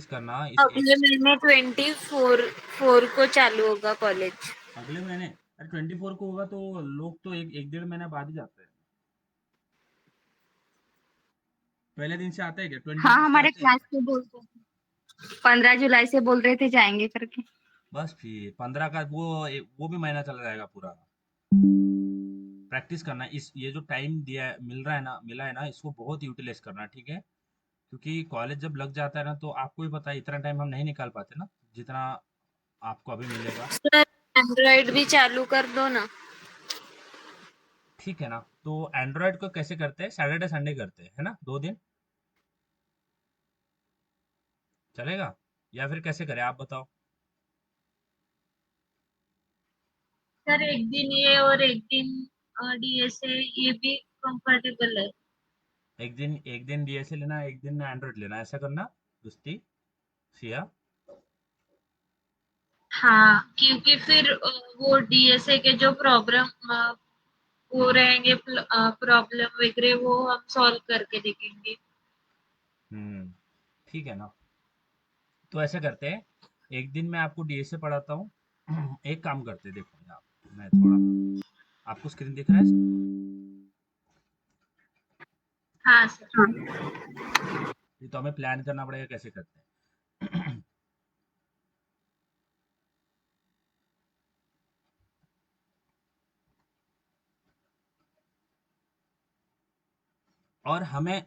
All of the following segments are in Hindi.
करना इस एक अगले महीने 24 को चालू होगा कॉलेज। अगले महीने। अरे 24 को होगा तो लोग तो एक एक डेढ़ महीना बाद ही जाते हैं। पहले दिन से आते हैं क्या, हाँ 24 से हमारे आते हैं क्लास क्या? के बोल रहे थे, 15 जुलाई से बोल रहे थे जाएंगे करके। बस फिर 15 का वो भी महीना चला जाएगा पूरा। प्रैक्टिस करना, इस ये जो टाइम दिया है, मिला है ना, इसको बहुत यूटिलाइज करना, ठीक है? क्योंकि कॉलेज जब लग जाता है ना तो आपको भी पता है इतना टाइम हम नहीं निकाल पाते ना, जितना आपको अभी मिलेगा। सर एंड्रॉइड भी चालू कर दो ना। ठीक है ना, तो एंड्रॉयड को कैसे करते हैं, सैटरडे संडे करते हैं, है ना, 2 दिन चलेगा? या फिर कैसे करें, आप बताओ। सर एक दिन ये और एक दिन डीएसए, ये भी कंफर्टेबल है। एक दिन डीएसए लेना, एक दिन एंड्रॉयड लेना, ऐसा करना। दोस्ती सिया। हाँ क्योंकि फिर वो डीएसए के जो प्रॉब्लम वो रहेंगे, प्रॉब्लम वगैरह वो हम सॉल्व करके देखेंगे। हम्म। ठीक है ना, तो ऐसे करते हैं, एक दिन मैं आपको डीएसए पढ़ाता हूँ। एक काम करते हैं, देखो यहाँ मैं थोड़ा, आपको स्क्रीन दिख रहा है? हाँ सर। ये तो हमें प्लान करना पड़ेगा कैसे करते हैं। और हमें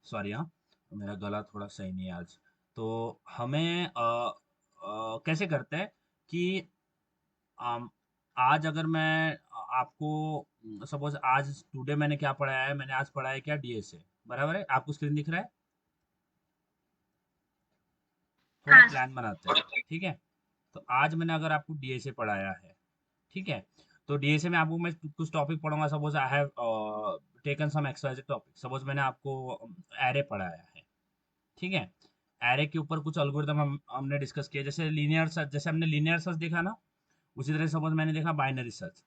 सॉरी हाँ, मेरा गला थोड़ा सही नहीं है आज। तो हमें कैसे करते हैं कि आम, आज अगर मैं आपको सपोज आज टुडे मैंने क्या पढ़ाया है, मैंने आज पढ़ा है क्या, डीएसए, बराबर है? आपको स्क्रीन दिख रहा है? थोड़ा हाँ प्लान बनाते हैं, ठीक है? तो आज मैंने अगर आपको डीएसए पढ़ाया है, ठीक है, तो डीएसए में आपको मैं कुछ टॉपिक पढ़ाऊंगा। Suppose I have taken some exercise topic, suppose मैंने आपको एरे पढ़ाया है, ठीक है? एरे के ऊपर कुछ एल्गोरिदम हमने डिस्कस किया, जैसे लीनियर सर्च, जैसे हमने लीनियर सर्च देखा ना, उसी तरह सपोज मैंने देखा बाइनरी सर्च।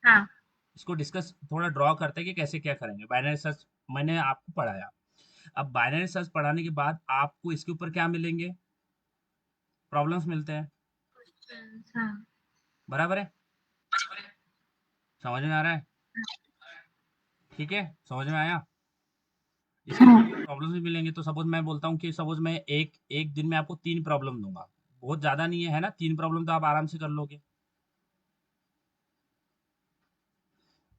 हाँ इसको डिस्कस थोड़ा ड्रॉ करते हैं कि कैसे क्या करेंगे। बाइनरी सर्च मैंने आपको पढ़ाया, अब बाइनरी सर्च पढ़ाने के बाद आपको इसके ऊपर क्या मिलेंगे, प्रॉब्लम्स मिलते हैं, हाँ। बराबर है? समझ में आ रहा है? ठीक है, समझ में आया? इसके बाद प्रॉब्लम्स भी मिलेंगे, तो सपोज मैं बोलता हूँ कि सपोज मैं एक एक दिन में आपको 3 प्रॉब्लम दूंगा, बहुत ज्यादा नहीं है ना, 3 प्रॉब्लम तो आप आराम से कर लोगे,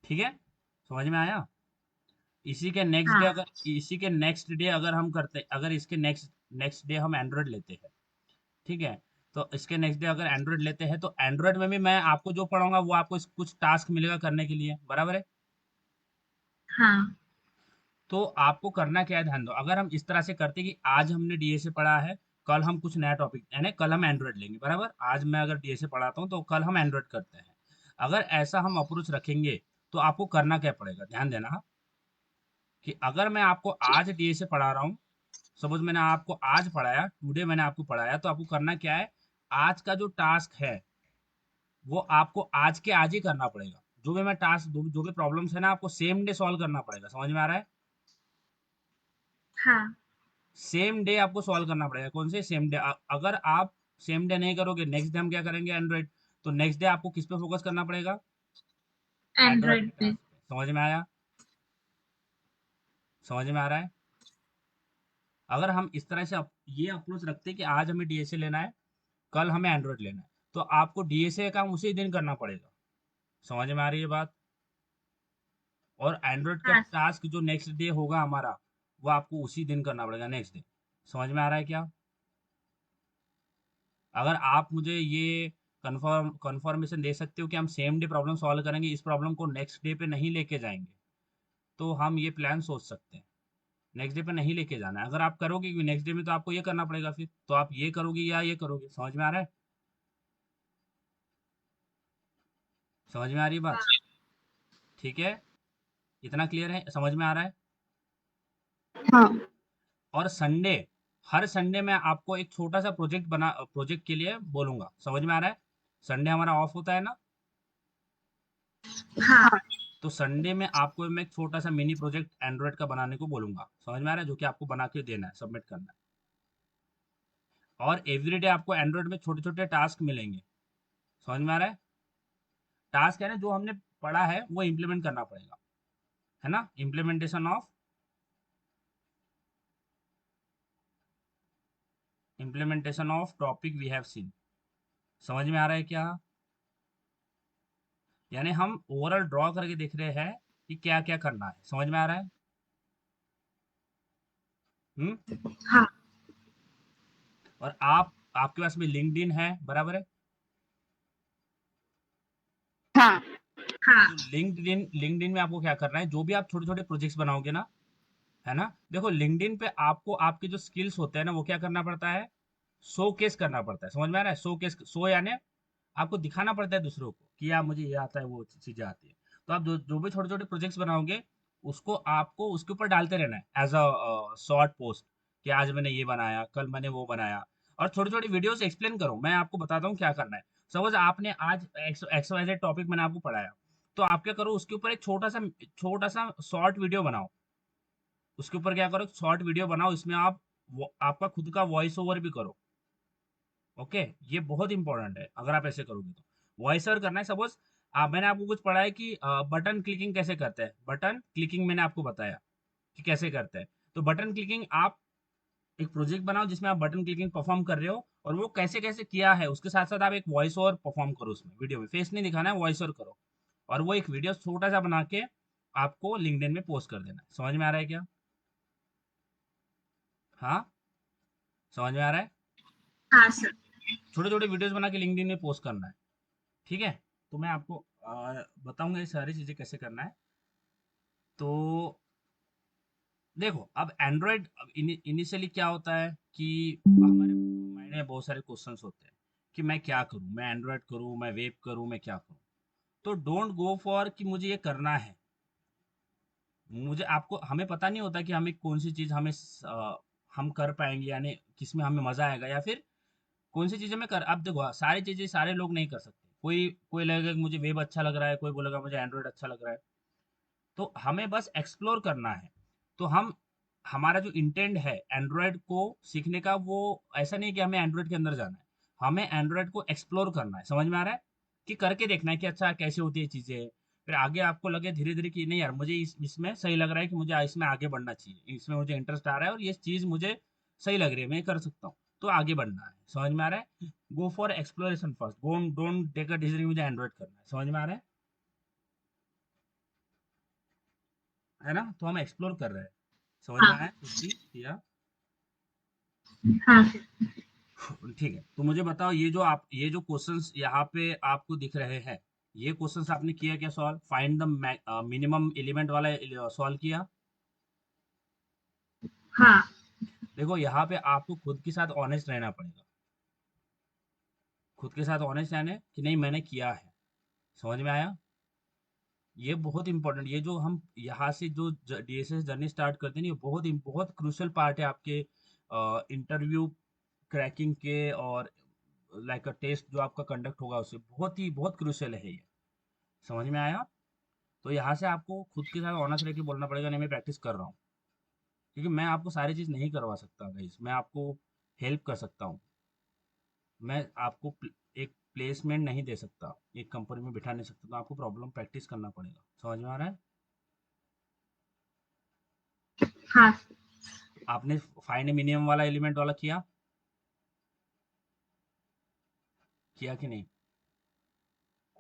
ठीक है? समझ में आया? हाँ इसी के नेक्स्ट डे अगर हम करते, अगर इसके नेक्स्ट नेक्स्ट डे हम एंड्रॉयड लेते हैं, ठीक है, तो इसके नेक्स्ट डे अगर एंड्रॉयड लेते हैं तो एंड्रॉयड में भी मैं आपको जो पढ़ाऊंगा वो आपको कुछ टास्क मिलेगा करने के लिए, बराबर है? हाँ तो आपको करना क्या है, ध्यान दो, अगर हम इस तरह से करते कि आज हमने डीएसए पढ़ा है, कल हम कुछ नया टॉपिक, यानी कल हम एंड्रॉयड लेंगे, बराबर? आज मैं अगर डीएसए पढ़ाता हूँ तो कल हम एंड्रॉयड करते हैं। अगर ऐसा हम अप्रोच रखेंगे तो आपको करना क्या पड़ेगा, ध्यान देना हाँ, कि अगर मैं आपको आज डीएसए पढ़ा रहा हूँ, सपोज मैंने आपको आज पढ़ाया, टुडे मैंने आपको पढ़ाया, तो आपको करना क्या है, आज का जो टास्क है वो आपको आज के आज ही करना पड़ेगा। जो भी मैं टास्क, जो भी प्रॉब्लम्स है ना, आपको सेम डे सॉल्व करना पड़ेगा, समझ में आ रहा है? हाँ। सेम डे आपको सॉल्व करना पड़ेगा। कौन से सेम डे? अगर आप सेम डे नहीं करोगे, नेक्स्ट डे हम क्या करेंगे, एंड्रॉइड, तो नेक्स्ट डे आपको किस पे फोकस करना पड़ेगा, एंड्रॉइड के एंड्रॉइड पे। टास्क पे। समझ में आया? समझ में आ रहा है? अगर हम इस तरह से ये अप्रोच रखते हैं कि आज हमें डीएसए लेना है, कल हमें एंड्रॉइड लेना है, तो आपको डीएसए का काम उसी दिन करना पड़ेगा। समझ में आ रही है बात? और एंड्रॉइड का हाँ टास्क जो नेक्स्ट डे होगा हमारा, वो आपको उसी दिन करना पड़ेगा, नेक्स्ट डे। समझ में आ रहा है क्या? अगर आप मुझे ये कंफर्मेशन दे सकते हो कि हम सेम डे प्रॉब्लम सॉल्व करेंगे, इस प्रॉब्लम को नेक्स्ट डे पे नहीं लेके जाएंगे, तो हम ये प्लान सोच सकते हैं। नेक्स्ट डे पे नहीं लेके जाना है, अगर आप करोगे, क्योंकि नेक्स्ट डे में तो आपको ये करना पड़ेगा, फिर तो आप ये करोगे या ये करोगे। समझ में आ रहा है? समझ में आ रही है बात? ठीक है, इतना क्लियर है, समझ में आ रहा है? हाँ। और संडे, हर संडे मैं आपको एक छोटा सा प्रोजेक्ट के लिए बोलूंगा। समझ में आ रहा है? संडे हमारा ऑफ होता है ना, हाँ तो संडे में आपको मैं एक छोटा सा मिनी प्रोजेक्ट एंड्रॉइड का बनाने को बोलूंगा। समझ में आ रहा है? जो कि आपको बना के देना है, सबमिट करना है। और एवरीडे आपको एंड्रॉइड में छोटे छोटे टास्क मिलेंगे। समझ में आ रहा है? टास्क है ना, जो हमने पढ़ा है वो इम्प्लीमेंट करना पड़ेगा, है ना? Implementation of topic we have seen. समझ में आ रहा है क्या? यानी हम ओवरऑल ड्रॉ करके देख रहे हैं कि क्या क्या करना है। समझ में आ रहा है? हम्म। हाँ और आपके पास में लिंक्डइन है, बराबर है? हाँ हाँ तो लिंक्डइन लिंक्डइन में आपको क्या करना है, जो भी आप छोटे छोटे प्रोजेक्ट्स बनाओगे ना, है ना, देखो लिंक्डइन पे आपको आपके जो स्किल्स होते हैं ना वो क्या करना पड़ता है, शो केस करना पड़ता है। समझ में आ रहा है? शो केस, शो यानी आपको दिखाना पड़ता है दूसरों को कि यार मुझे ये आता है, वो चीजें आती है। तो आप जो जो भी छोटे छोटे प्रोजेक्ट्स बनाओगे, उसको आपको उसके ऊपर डालते रहना है एज अ शॉर्ट पोस्ट, कि आज मैंने ये बनाया, कल मैंने वो बनाया। और छोटी छोटी वीडियोस एक्सप्लेन करो, मैं आपको बताता हूँ क्या करना है। सपोज आपने आज एक्स टॉपिक मैंने आपको पढ़ाया, तो आप क्या करो, उसके ऊपर एक छोटा सा शॉर्ट वीडियो बनाओ। उसके ऊपर क्या करो, शॉर्ट वीडियो बनाओ, इसमें आप आपका खुद का वॉइस ओवर भी करो। ओके, ये बहुत इंपॉर्टेंट है। अगर आप ऐसे करोगे तो वॉइस ओवर करना है। सपोज मैंने आपको कुछ पढ़ा है कि बटन क्लिकिंग कैसे करते हैं। बटन क्लिकिंग मैंने आपको बताया कि कैसे करते हैं। तो बटन क्लिकिंग आप एक प्रोजेक्ट बनाओ जिसमें आप बटन क्लिकिंग परफॉर्म कर रहे हो, और वो कैसे कैसे किया है उसके साथ साथ आप एक वॉइस ओवर परफॉर्म करो उसमें, वीडियो में फेस नहीं दिखाना है, वॉइस ओवर करो। और वो एक वीडियो छोटा सा बना के आपको लिंक्डइन में पोस्ट कर देना है। समझ में आ रहा है क्या? हाँ, समझ में आ रहा है? हाँ सर। छोटे छोटे वीडियोस बना के लिंक्डइन में पोस्ट करना है। ठीक है? तो मैं आपको बताऊंगा ये सारी चीजें कैसे करना है। तो देखो, अब एंड्रॉयड इनिशियली क्या होता है कि हमारे माइंड में बहुत सारे क्वेश्चंस होते हैं कि मैं क्या करूं, मैं एंड्रॉयड करूं, मैं वेब करूं, मैं क्या करूं। तो डोंट गो फॉर कि मुझे ये करना है। मुझे आपको हमें पता नहीं होता कि हमें कौन सी चीज हम कर पाएंगे, यानी किसमें हमें मजा आएगा, या फिर कौन सी चीजें में कर। अब देखो, सारी चीजें सारे लोग नहीं कर सकते। कोई कोई लगेगा कि मुझे वेब अच्छा लग रहा है, कोई बोलेगा मुझे एंड्रॉयड अच्छा लग रहा है। तो हमें बस एक्सप्लोर करना है। तो हम हमारा जो इंटेंट है एंड्रॉयड को सीखने का, वो ऐसा नहीं कि हमें एंड्रॉयड के अंदर जाना है। हमें एंड्रॉयड को एक्सप्लोर करना है। समझ में आ रहा है? कि करके देखना है कि अच्छा कैसे होती है चीजें। फिर आगे आपको लगे धीरे धीरे कि नहीं यार, मुझे इसमें सही लग रहा है, कि मुझे इसमें आगे बढ़ना चाहिए, इसमें मुझे इंटरेस्ट आ रहा है और ये चीज मुझे सही लग रही है, मैं कर सकता हूँ, तो आगे बढ़ना है। समझ में आ रहा है? Go for exploration first, don't take a decision मुझे एंड्रॉयड करना है। समझ में आ रहा है ना? तो हम एक्सप्लोर कर रहे हैं। समझ में हाँ आया सृष्टि, या? हाँ सर। ठीक है, तो मुझे बताओ, ये जो क्वेश्चंस यहाँ पे आपको दिख रहे हैं, ये क्वेश्चंस आपने किया क्या solve? Find the minimum element वाला सॉल्व किया? हाँ देखो, यहाँ पे आपको खुद के साथ ऑनेस्ट रहना पड़ेगा। खुद के साथ ऑनेस्ट रहने कि नहीं मैंने किया है। समझ में आया? ये बहुत इंपॉर्टेंट, ये जो हम यहाँ से जो डीएसएस जर्नी स्टार्ट करते हैं ना, ये बहुत क्रूशियल पार्ट है आपके इंटरव्यू क्रैकिंग के, और लाइक अ टेस्ट जो आपका कंडक्ट होगा उससे बहुत क्रूशियल है ये। समझ में आया? तो यहाँ से आपको खुद के साथ ऑनर्स रह के बोलना पड़ेगा, नहीं मैं प्रैक्टिस कर रहा हूँ। क्योंकि मैं आपको सारी चीज़ नहीं करवा सकता गाइस, मैं आपको हेल्प कर सकता हूँ। मैं आपको एक प्लेसमेंट नहीं दे सकता, एक कंपनी में बिठा नहीं सकता, तो आपको प्रॉब्लम प्रैक्टिस करना पड़ेगा। समझ में आ रहा है? हाँ आपने फाइंड मिनिमम वाला एलिमेंट वाला किया कि नहीं?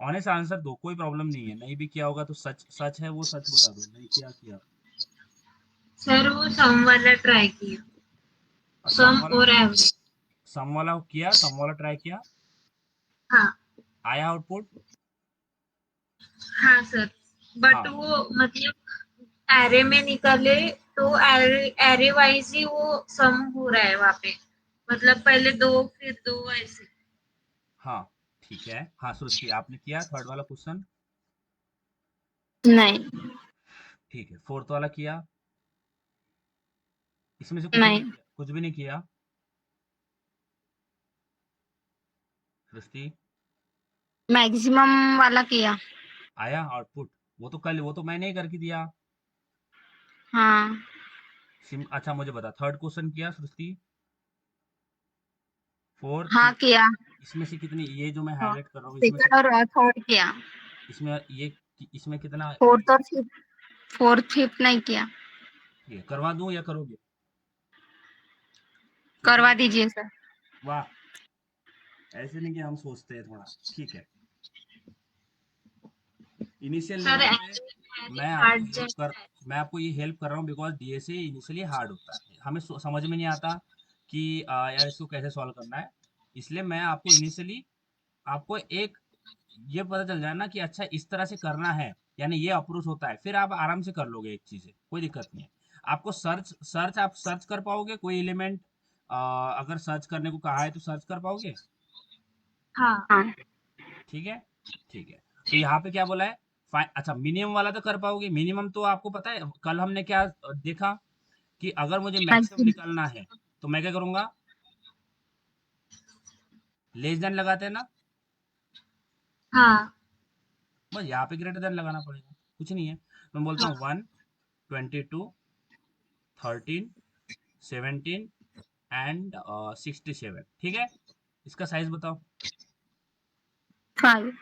ऑनेस्ट आंसर दो, कोई प्रॉब्लम नहीं है। नहीं भी किया होगा तो सच सच है वो, सच बता दो, नहीं किया। सर, वो सम वाला ट्राई किया। सम सम वाला और एवरेज। सम वाला ट्राई किया। हाँ आया आउटपुट? हाँ सर। बट हाँ, वो मतलब एरे में निकले तो एरे वाइज ही वो सम हो रहा है वहाँ पे। मतलब पहले दो फिर दो ऐसे। हाँ, ठीक है। हाँ सृष्टि, आपने किया थर्ड वाला क्वेश्चन? नहीं ठीक है, फोर्थ वाला किया? इसमें से कुछ भी नहीं नहीं किया? कुछ भी नहीं किया सृष्टि? मैक्सिमम वाला किया। आया आउटपुट? वो तो मैंने ही करके दिया। हाँ अच्छा मुझे बता, थर्ड क्वेश्चन किया सृष्टि? फोर्थ, हाँ किया। इसमें से कितनी, ये जो मैं हाँ, हाईलाइट कर रहा हूँ इसमें से, सेकंड और थर्ड किया। इसमें ये, इसमें कितना, फोर्थ और फिफ्थ, फोर्थ फिफ्थ नहीं किया। ये करवा दूं या करोगे? करवा सोचोगे? दीजिए सर। वाह, ऐसे नहीं कि हम सोचते हैं थोड़ा। ठीक है, इनिशियल सर लेवल पे वेरी मैं आपको हार्ड हेल्प कर, जैसा है। मैं आपको ये हेल्प कर रहा हूँ बिकॉज डीएसए इनिशियली हार्ड होता है, हमें समझ में नहीं आता कि यार इसको कैसे सॉल्व करना है। इसलिए मैं आपको इनिशियली, आपको एक ये पता चल जाए ना कि अच्छा इस तरह से करना है, यानी ये अप्रोच होता है, फिर आप आराम से कर लोगे एक चीज़, कोई दिक्कत नहीं है। आपको सर्च सर्च आप सर्च कर पाओगे कोई एलिमेंट, अगर सर्च करने को कहा है तो सर्च कर पाओगे? हाँ हाँ। ठीक है, ठीक है। तो यहाँ पे क्या बोला है, अच्छा मिनिमम वाला तो कर पाओगे, मिनिमम तो आपको पता है कल हमने क्या देखा कि अगर मुझे मैक्सिमम मैक्सिमम। निकालना है तो मैं क्या करूंगा, लेस देन लगाते हैं ना, हाँ बस यहाँ पे ग्रेटर देन लगाना पड़ेगा, कुछ नहीं है। मैं बोलता हाँ हूँ 1, 22, 13, 17 एंड 67। ठीक है, इसका साइज बताओ। 5।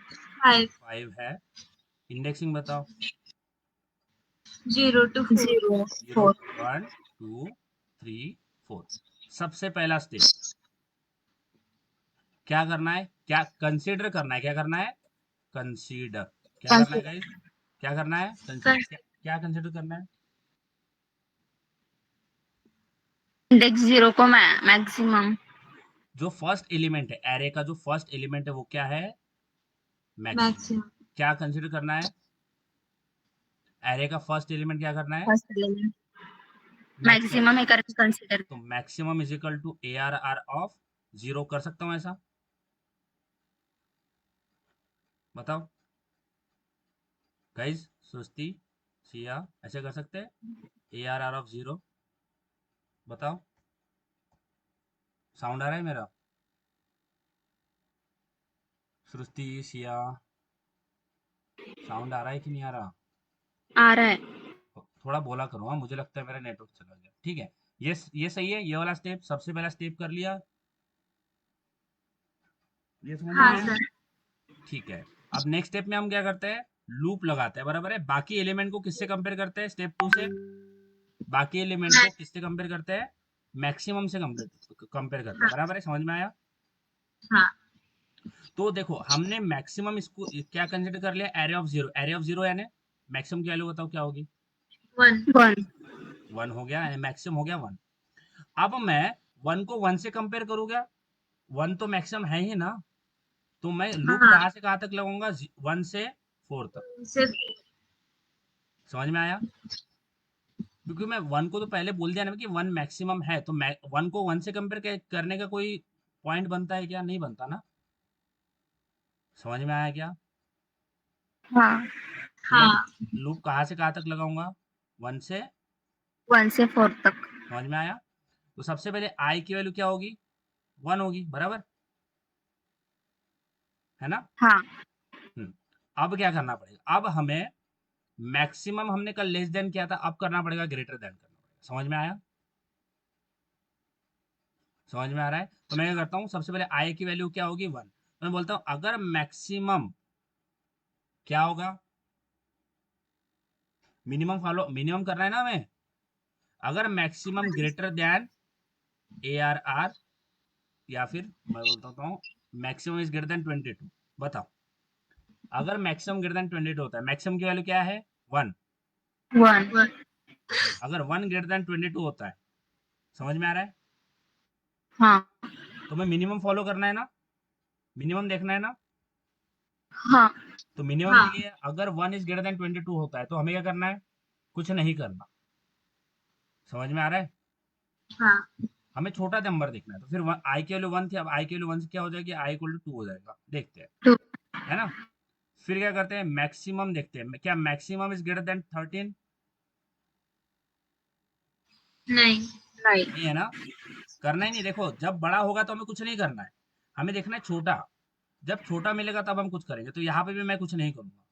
5 5 है। इंडेक्सिंग बताओ। 0 to 4 0 0, 4। 1, 2, 3, 4। सबसे पहला स्टेप क्या करना है, क्या कंसीडर करना है, क्या करना है, कंसीडर, क्या करना है गाइस, क्या करना है, कंसीडर, क्या क्या कंसीडर करना है? इंडेक्स 0 को मैक्सिमम। जो फर्स्ट एलिमेंट है एरे का, जो फर्स्ट एलिमेंट है वो क्या है, मैक्सिमम। मैक्सिमम क्या कंसीडर करना है, एरे का फर्स्ट एलिमेंट क्या करना है, फर्स्ट एलिमेंट मैक्सिमम। मैक्सिमम है करके कंसीडर। तो maximum is equal to A R R of 0, कर सकता हूँ ऐसा, बताओ गाइज, सुस्ती, सिया, ऐसे कर सकते हैं, ए आर आर ऑफ 0, बताओ, साउंड आ रहा है मेरा, सृष्टि, सिया, साउंड आ रहा है कि नहीं आ रहा? आ रहा है। थोड़ा बोला करो, हाँ मुझे लगता है मेरा नेटवर्क चला गया। ठीक है, ये सही है, ये वाला स्टेप सबसे पहला स्टेप कर लिया, ये समझ में हाँ आया? सर ठीक है, अब नेक्स्ट स्टेप में हम क्या करते हैं, लूप लगाते हैं, बराबर है। बाकी एलिमेंट को किससे कंपेयर करते हैं स्टेप 2 से, बाकी एलिमेंट को किससे कंपेयर करते हैं, मैक्सिमम से कंपेयर करते हैं, हाँ बराबर है, समझ में आया? हाँ तो देखो हमने मैक्सिमम इसको क्या कंसिडर कर लिया, एरे ऑफ 0, एरे ऑफ 0 यानी मैक्सिमम की वैल्यू बताओ क्या होगी, 1 1। 1 हो गया, यानी मैक्सिमम हो गया 1। अब मैं 1 को 1 से कंपेयर करूंगा, 1 तो मैक्सिमम है ही ना, तो मैं लूप हाँ कहाँ से कहाँ तक लगाऊंगा, 1 से 4 तक, सिर्फ समझ में आया? क्योंकि मैं 1 को तो पहले बोल दिया ना कि 1 मैक्सिमम है, तो 1 को 1 से कंपेयर करने का कोई पॉइंट बनता है क्या, नहीं बनता ना, समझ में आया क्या? हाँ, तो मैं हाँ लूप कहाँ से कहाँ तक लगाऊंगा, 1 से, 1 से 4 तक। समझ में आया? तो सबसे पहले आई की वैल्यू क्या होगी, 1 होगी, बराबर है ना? हाँ। हम्म, अब क्या करना पड़ेगा, अब हमें मैक्सिमम हमने कल लेस देन किया था, अब करना पड़ेगा ग्रेटर देन करना पड़ेगा, समझ में आया? समझ में आ रहा है? तो मैं क्या करता हूँ, सबसे पहले आई की वैल्यू क्या होगी, 1, तो मैं बोलता हूँ अगर मैक्सिमम क्या होगा, मिनिमम फॉलो, मिनिमम करना है ना हमें, अगर maximum greater than A R R, या फिर मैं बोलता हूँ मैक्सिमम इज ग्रेटर देन 22, बताओ, अगर मैक्सिमम ग्रेटर देन 22 होता है, मैक्सिमम की वैल्यू क्या है, 1, 1। 1 अगर 1 ग्रेटर देन 22 होता है, समझ में आ रहा है? हाँ। तो मैं मिनिमम फॉलो करना है ना, मिनिमम देखना है ना, हाँ। तो मिनिमम के हाँ लिए अगर 1 इज ग्रेटर देन 22 होता है तो हमें क्या करना है, कुछ नहीं करना, समझ में आ रहा है? हाँ हमें छोटा नंबर देखना है, तो फिर आई की वैल्यू 1 थी, अब आई की वैल्यू 1 से क्या हो जाएगी, आई इक्वल टू 2 हो जाएगा, देखते हैं, 2। है ना? फिर क्या करते हैं, मैक्सिमम देखते हैं, क्या मैक्सिमम इज ग्रेटर देन 13, नहीं राइट। नहीं है ना, करना ही नहीं, देखो जब बड़ा होगा तो हमें कुछ नहीं करना है, हमें देखना है छोटा, जब छोटा मिलेगा तब हम कुछ करेंगे, तो यहाँ पे भी मैं कुछ नहीं करूंगा।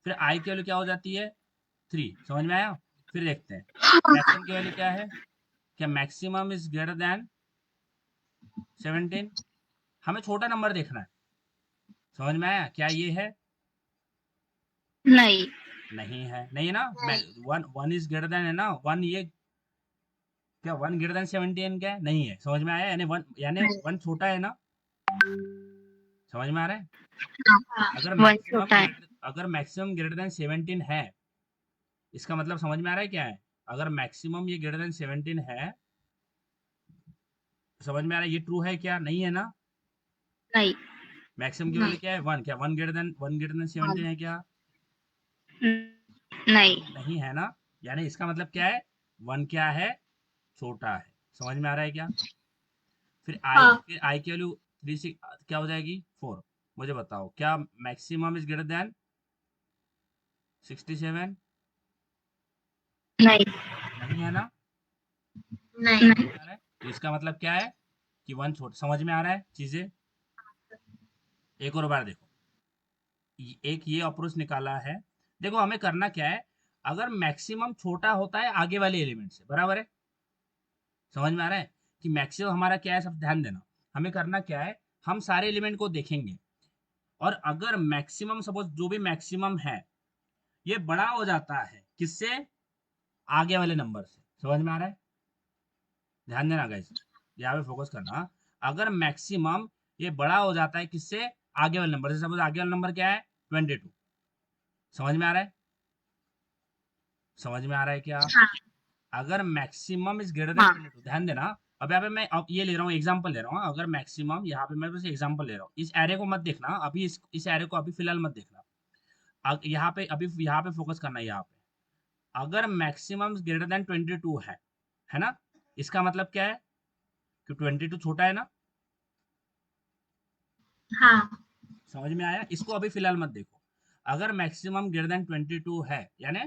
फिर आई की वैल्यू क्या हो जाती है, 3, समझ में आया? फिर देखते हैं मैक्सिमम की वैल्यू क्या है, क्या मैक्सिमम इज ग्रेटर देन 17, हमें छोटा नंबर देखना है, समझ में आया? क्या ये है? नहीं। नहीं है, नहीं है ना। One one is greater then है ना, वन ये क्या वन ग्रेटर देन 17 क्या है? नहीं है, समझ में आया? यानी नहीं। वन छोटा है ना, समझ में आ रहा है? हाँ वन छोटा है। अगर मैक्सिमम ग्रेटर देन 17 है, इसका मतलब समझ में आ रहा है क्या है? अगर मैक्सिमम ये ग्रेटर देन 17 है, समझ में आ रहा है? ये ट्रू है क्या? नहीं है ना। नहीं। मैक्सिमम की वैल्यू क्या है? वन। क्या वन ग्रेटर देन 17 वन। है क्या? नहीं। नहीं है ना। यानी इसका मतलब क्या है? वन क्या है? छोटा है। समझ में आ रहा है क्या? हाँ फिर आई की वैल्यू 3 से क्या हो जाएगी? 4। मुझे बताओ, क्या मैक्सिमम इज ग्रेटर देन 67? नहीं। नहीं है ना। नहीं नहीं। आ रहा है, तो इसका मतलब क्या है कि वन छोटा। समझ में आ रहा है चीजें? एक और बार देखो, एक ये अप्रोच निकाला है। देखो हमें करना क्या है, अगर मैक्सिमम छोटा होता है आगे वाले एलिमेंट से, बराबर है? समझ में आ रहा है कि मैक्सिमम हमारा क्या है? सब ध्यान देना। हमें करना क्या है, हम सारे एलिमेंट को देखेंगे, और अगर मैक्सिमम सपोज जो भी मैक्सिमम है ये बड़ा हो जाता है किससे? आगे वाले नंबर से। समझ में आ रहा है? ध्यान देना गाइस, यहाँ पे फोकस करना। अगर मैक्सिमम ये बड़ा हो जाता है किससे? आगे वाले नंबर से। सपोज आगे वाला नंबर क्या है? 22। समझ में आ रहा है? समझ में आ रहा है क्या? हाँ अगर मैक्सिमम इज ग्रेटर देन हाँ। 22, ध्यान देना। अब यहाँ पे मैं अब ये ले रहा हूँ, एग्जांपल ले रहा हूँ। अगर मैक्सिमम, यहाँ पे मैं बस एग्जांपल ले रहा हूँ, इस एरे को मत देखना अभी, इस एरे को अभी फिलहाल मत देखना। यहाँ पे अभी यहाँ पे फोकस करना है। यहाँ पे अगर मैक्सिमम ग्रेटर देन 22 है ना, इसका मतलब क्या है कि 22 छोटा है ना। हाँ समझ में आया? इसको अभी फिलहाल मत देखो। अगर मैक्सिमम ग्रेटर देन 22 है, यानी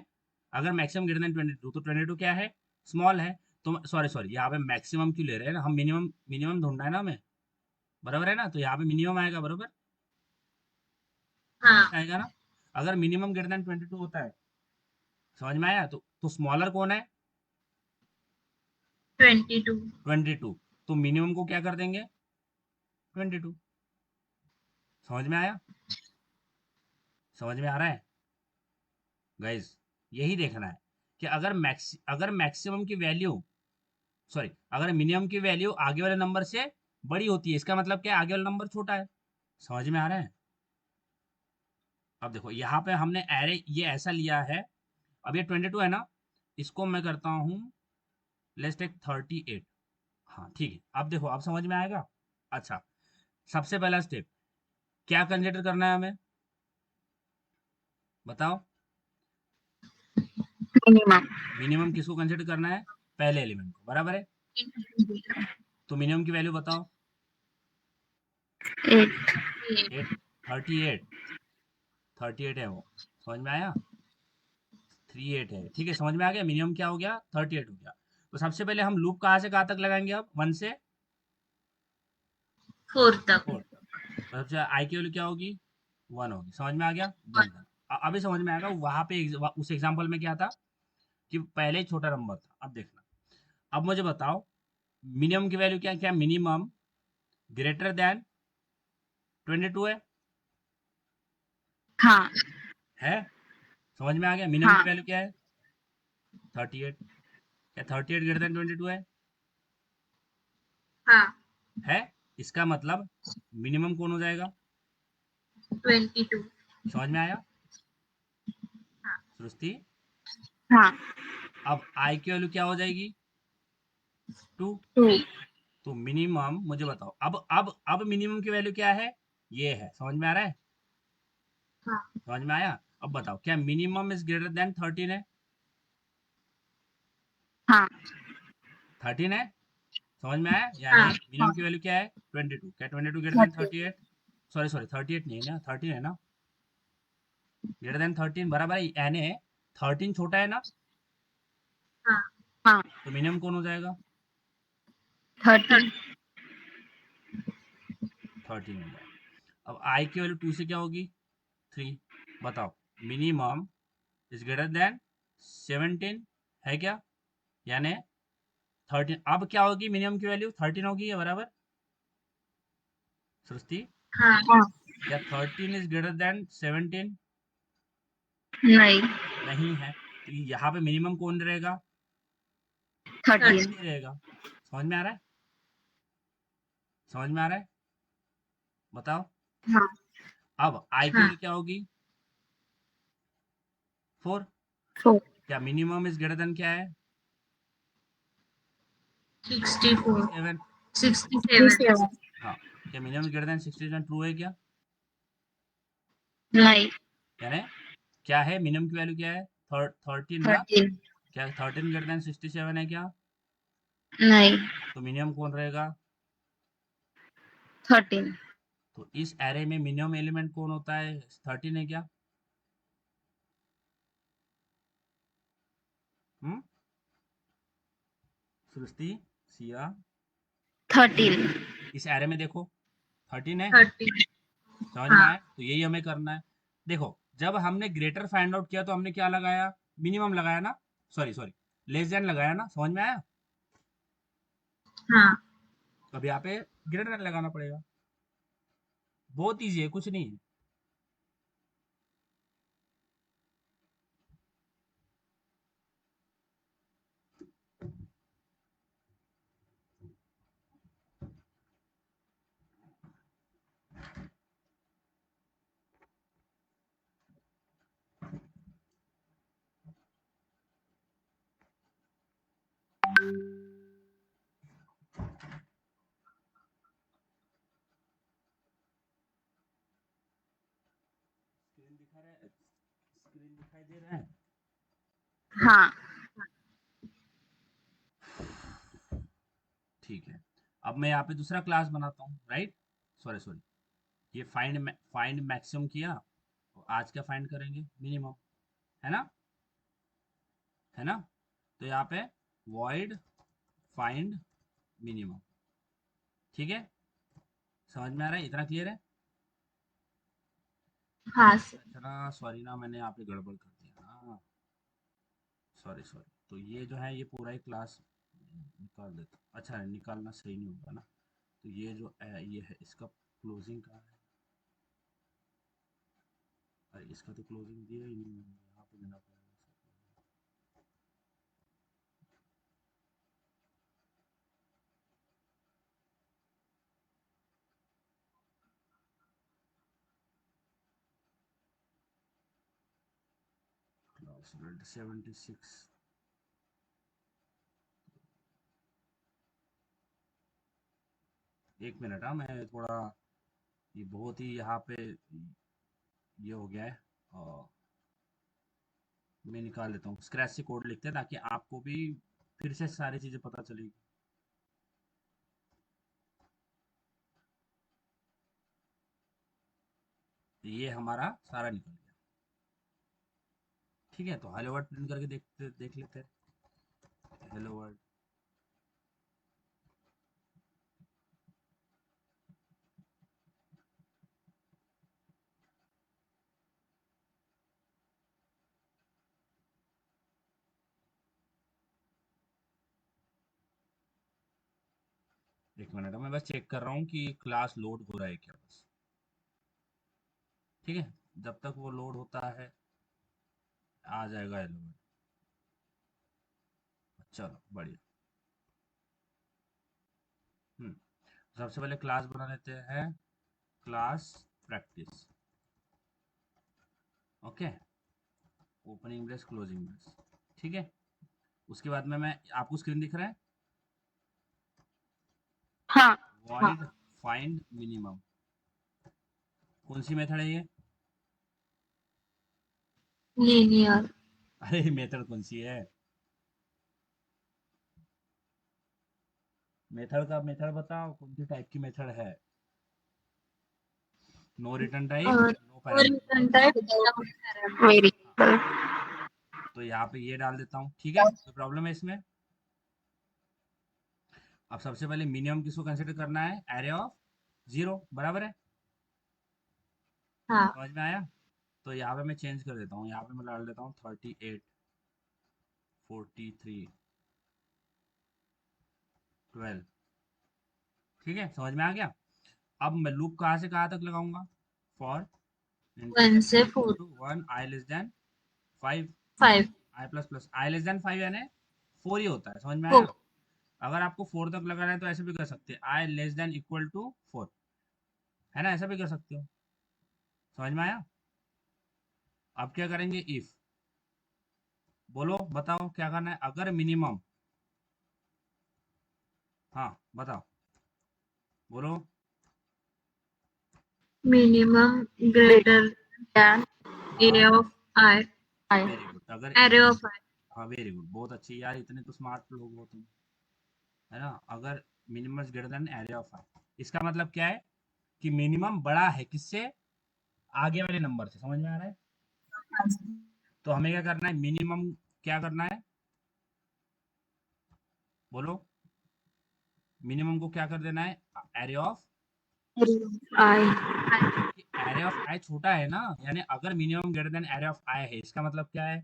अगर मैक्सिमम ग्रेटर देन 22, तो 22 क्या है? स्मॉल है। तो सॉरी सॉरी, यहाँ पे मैक्सिमम क्यों ले रहे हैं ना हम? मिनिमम मिनिमम ढूंढना है ना हमें, बराबर है ना? तो यहाँ पे मिनिमम आएगा, बराबर हाँ आएगा ना। अगर मिनिमम ग्रेटर देन 22 होता है, समझ में आया? तो स्मॉलर कौन है? 22 22। तो मिनिमम को क्या कर देंगे? 22। समझ में आया? समझ में आ रहा है गाइस? यही देखना है कि अगर मैक्सिमम की वैल्यू, सॉरी, अगर मिनिमम की वैल्यू आगे वाले नंबर से बड़ी होती है, इसका मतलब क्या है? आगे वाला नंबर छोटा है। समझ में आ रहा है? अब देखो यहाँ पे हमने एरे ये ऐसा लिया है। अब ये 22 है ना, इसको मैं करता हूँ, लेट्स टेक 38। हाँ ठीक है, अब देखो अब समझ में आएगा। अच्छा, सबसे पहला स्टेप क्या कंसिडर करना है हमें, बताओ? मिनिमम। मिनिमम किसको कंसिडर करना है? पहले एलिमेंट को, बराबर है? तो मिनिमम की वैल्यू बताओ। 8। 8। 38। 38 है वो। समझ में आया? 38 है, ठीक है, समझ में आ गया। मिनिमम क्या हो गया? 38 हो गया। तो सबसे पहले हम लूप कहाँ से कहाँ तक लगाएंगे? अब 1 से 4 तक 4 तक। तो सबसे आई की वैल्यू क्या होगी? 1 होगी। समझ में आ गया? Done done. अभी समझ में आएगा वहां पे उस एग्जाम्पल में क्या था कि पहले ही छोटा नंबर था। अब देखना, अब मुझे बताओ मिनिमम की वैल्यू क्या? क्या मिनिमम ग्रेटर देन 22 हाँ है? समझ में आ गया? मिनिमम की हाँ वैल्यू क्या है? 38। क्या 38 ग्रेटर देन 22 हाँ है? इसका मतलब मिनिमम कौन हो जाएगा? 22 समझ में आया हाँ सृष्टि? हाँ। अब आई की वैल्यू क्या हो जाएगी? 2। 2। तो मिनिमम मुझे बताओ, अब मिनिमम की वैल्यू क्या है? ये है। समझ में आ रहा है? हाँ समझ में आया? अब बताओ, क्या मिनिमम इज ग्रेटर देन 13 है? हाँ 13 है। समझ में आया? यानी हाँ मिनिमम की वैल्यू क्या है? 22। क्या 22 ग्रेटर देन 30। 38? सॉरी सॉरी, 38 नहीं है ना, 13 है ना। ग्रेटर देन 13 बराबर है, यानी 13 छोटा है ना। हाँ हाँ। तो मिनिमम कौन हो जाएगा? 30। 13 हो जाएगा। अब आई की वैल्यू 2 से क्या होगी? 3। बताओ, मिनिमम इज ग्रेटर देन 17 है क्या? यानी 13। अब क्या होगी? मिनिमम की वैल्यू 13 होगी, या बराबर? सृष्टि, हाँ हाँ, क्या 13 इज ग्रेटर देन 17? नहीं, नहीं है, तो यहाँ पे मिनिमम कौन रहेगा? 13, 30 रहेगा। समझ में आ रहा है? समझ में आ रहा है? बताओ। हाँ, अब आई की हाँ वैल्यू क्या होगी? 4। 4, क्या मिनिमम इज ग्रेटर देन क्या है? 64 7। 67 7, हाँ, क्या minimum is greater then 67 true है क्या? नहीं, यानी क्या है, मिनिमम की वैल्यू क्या है? 13 ना? 13, क्या 13 ग्रेटर देन 67 है क्या? नहीं, तो मिनिमम कौन रहेगा? 13, तो इस एरे में मिनिमम एलिमेंट कौन होता है? 13 है क्या? हम्म, सृष्टि, सिया, 13, इस एरे में देखो 13 है। 30 समझ में हाँ आया? तो यही हमें करना है। देखो, जब हमने ग्रेटर फाइंड आउट किया तो हमने क्या लगाया? मिनिमम लगाया ना? सॉरी सॉरी, लेस देन लगाया ना? समझ में आया? हाँ अब यहाँ पे ग्रेटर देन लगाना पड़ेगा। बहुत ईजी है, कुछ नहीं है। स्क्रीन दिखा रहा है? स्क्रीन दिखाई दे रहा है? हाँ, ठीक है। अब मैं यहाँ पे दूसरा क्लास बनाता हूँ, राइट? सॉरी सॉरी, ये फाइंड मैक्सिमम किया, तो आज क्या फाइंड करेंगे? मिनिमम, है ना? है ना? तो यहाँ पे वॉइड फाइंड मिनिमम। ठीक है, समझ में आ रहा है? इतना क्लियर है? हाँ सर अच्छा, सॉरी ना, मैंने यहाँ पे गड़बड़ कर दिया ना, सॉरी सॉरी। तो ये जो है, ये पूरा ही क्लास निकाल देता। अच्छा, निकालना सही नहीं होगा ना, तो ये जो ये है, इसका क्लोजिंग कहाँ है? अरे इसका तो क्लोजिंग दिया ही नहीं मैंने, यहाँ पे देना पड़ेगा। क्लास 76। एक मिनट, हाँ, मैं थोड़ा, ये बहुत ही यहाँ पे ये हो गया है। मैं निकाल लेता हूँ, स्क्रैच से कोड लिखते हैं ताकि आपको भी फिर से सारी चीज़ें पता चलेगी। ये हमारा सारा निकल गया। ठीक है, तो हेलो वर्ड प्रिंट करके देख लेते हैं। हेलो वर्ड, एक मिनट, मैं बस चेक कर रहा हूँ कि क्लास लोड हो रहा है क्या, बस। ठीक है, जब तक वो लोड होता है आ जाएगा हेलो वर्ड। चलो बढ़िया। हम्म, सबसे पहले क्लास बना लेते हैं, class practice. Okay, opening brace closing brace. ठीक है, उसके बाद में मैं, आपको स्क्रीन दिख रहा है? हाँ, हाँ, वॉइड फाइंड मिनिमम, कौन सी मेथड है ये? लीनियर अरे मेथड कौन सी है? मेथड का मेथड बताओ, कौन सी टाइप की मेथड है? नो रिटर्न टाइप, और no parameter. Return type very हाँ, तो यहाँ पे ये डाल देता हूँ। ठीक है, कोई प्रॉब्लम है इसमें? अब सबसे पहले मिनिमम किसको कंसिडर करना है? एरे ऑफ 0, बराबर है? हाँ समझ में आया? तो यहाँ पे मैं चेंज कर देता हूँ, यहाँ पे मैं डाल देता हूँ 38, 43, 12। ठीक है, समझ में आ गया? अब मैं लूप कहाँ से कहाँ तक लगाऊंगा? फॉर 1 से 4 1 i less then 5 5 i plus plus i less then 5 यानी 4 ही होता है, समझ में आया? 4 अगर आपको 4 तक लगाना है तो ऐसे भी कर सकते हैं, i less than equal to 4, है ना, ऐसा भी कर सकते हो। समझ में आया? अब क्या करेंगे, इफ, बोलो बताओ क्या करना है, अगर मिनिमम, हाँ बताओ, बोलो। minimum greater than a हाँ, of I I. Very good, अगर array of I हाँ वेरी गुड, बहुत अच्छी यार, इतने तो स्मार्ट लोग हो तुम, है ना। अगर minimum is greater than area of i, इसका मतलब क्या है कि मिनिमम बड़ा है किससे, आगे वाले नंबर से, समझ में आ रहा है? तो हमें क्या करना है, मिनिमम क्या करना है, बोलो, मिनिमम को क्या कर देना है, area of, I. Area of I छोटा है ना, यानी अगर minimum greater than area of I है, इसका मतलब क्या है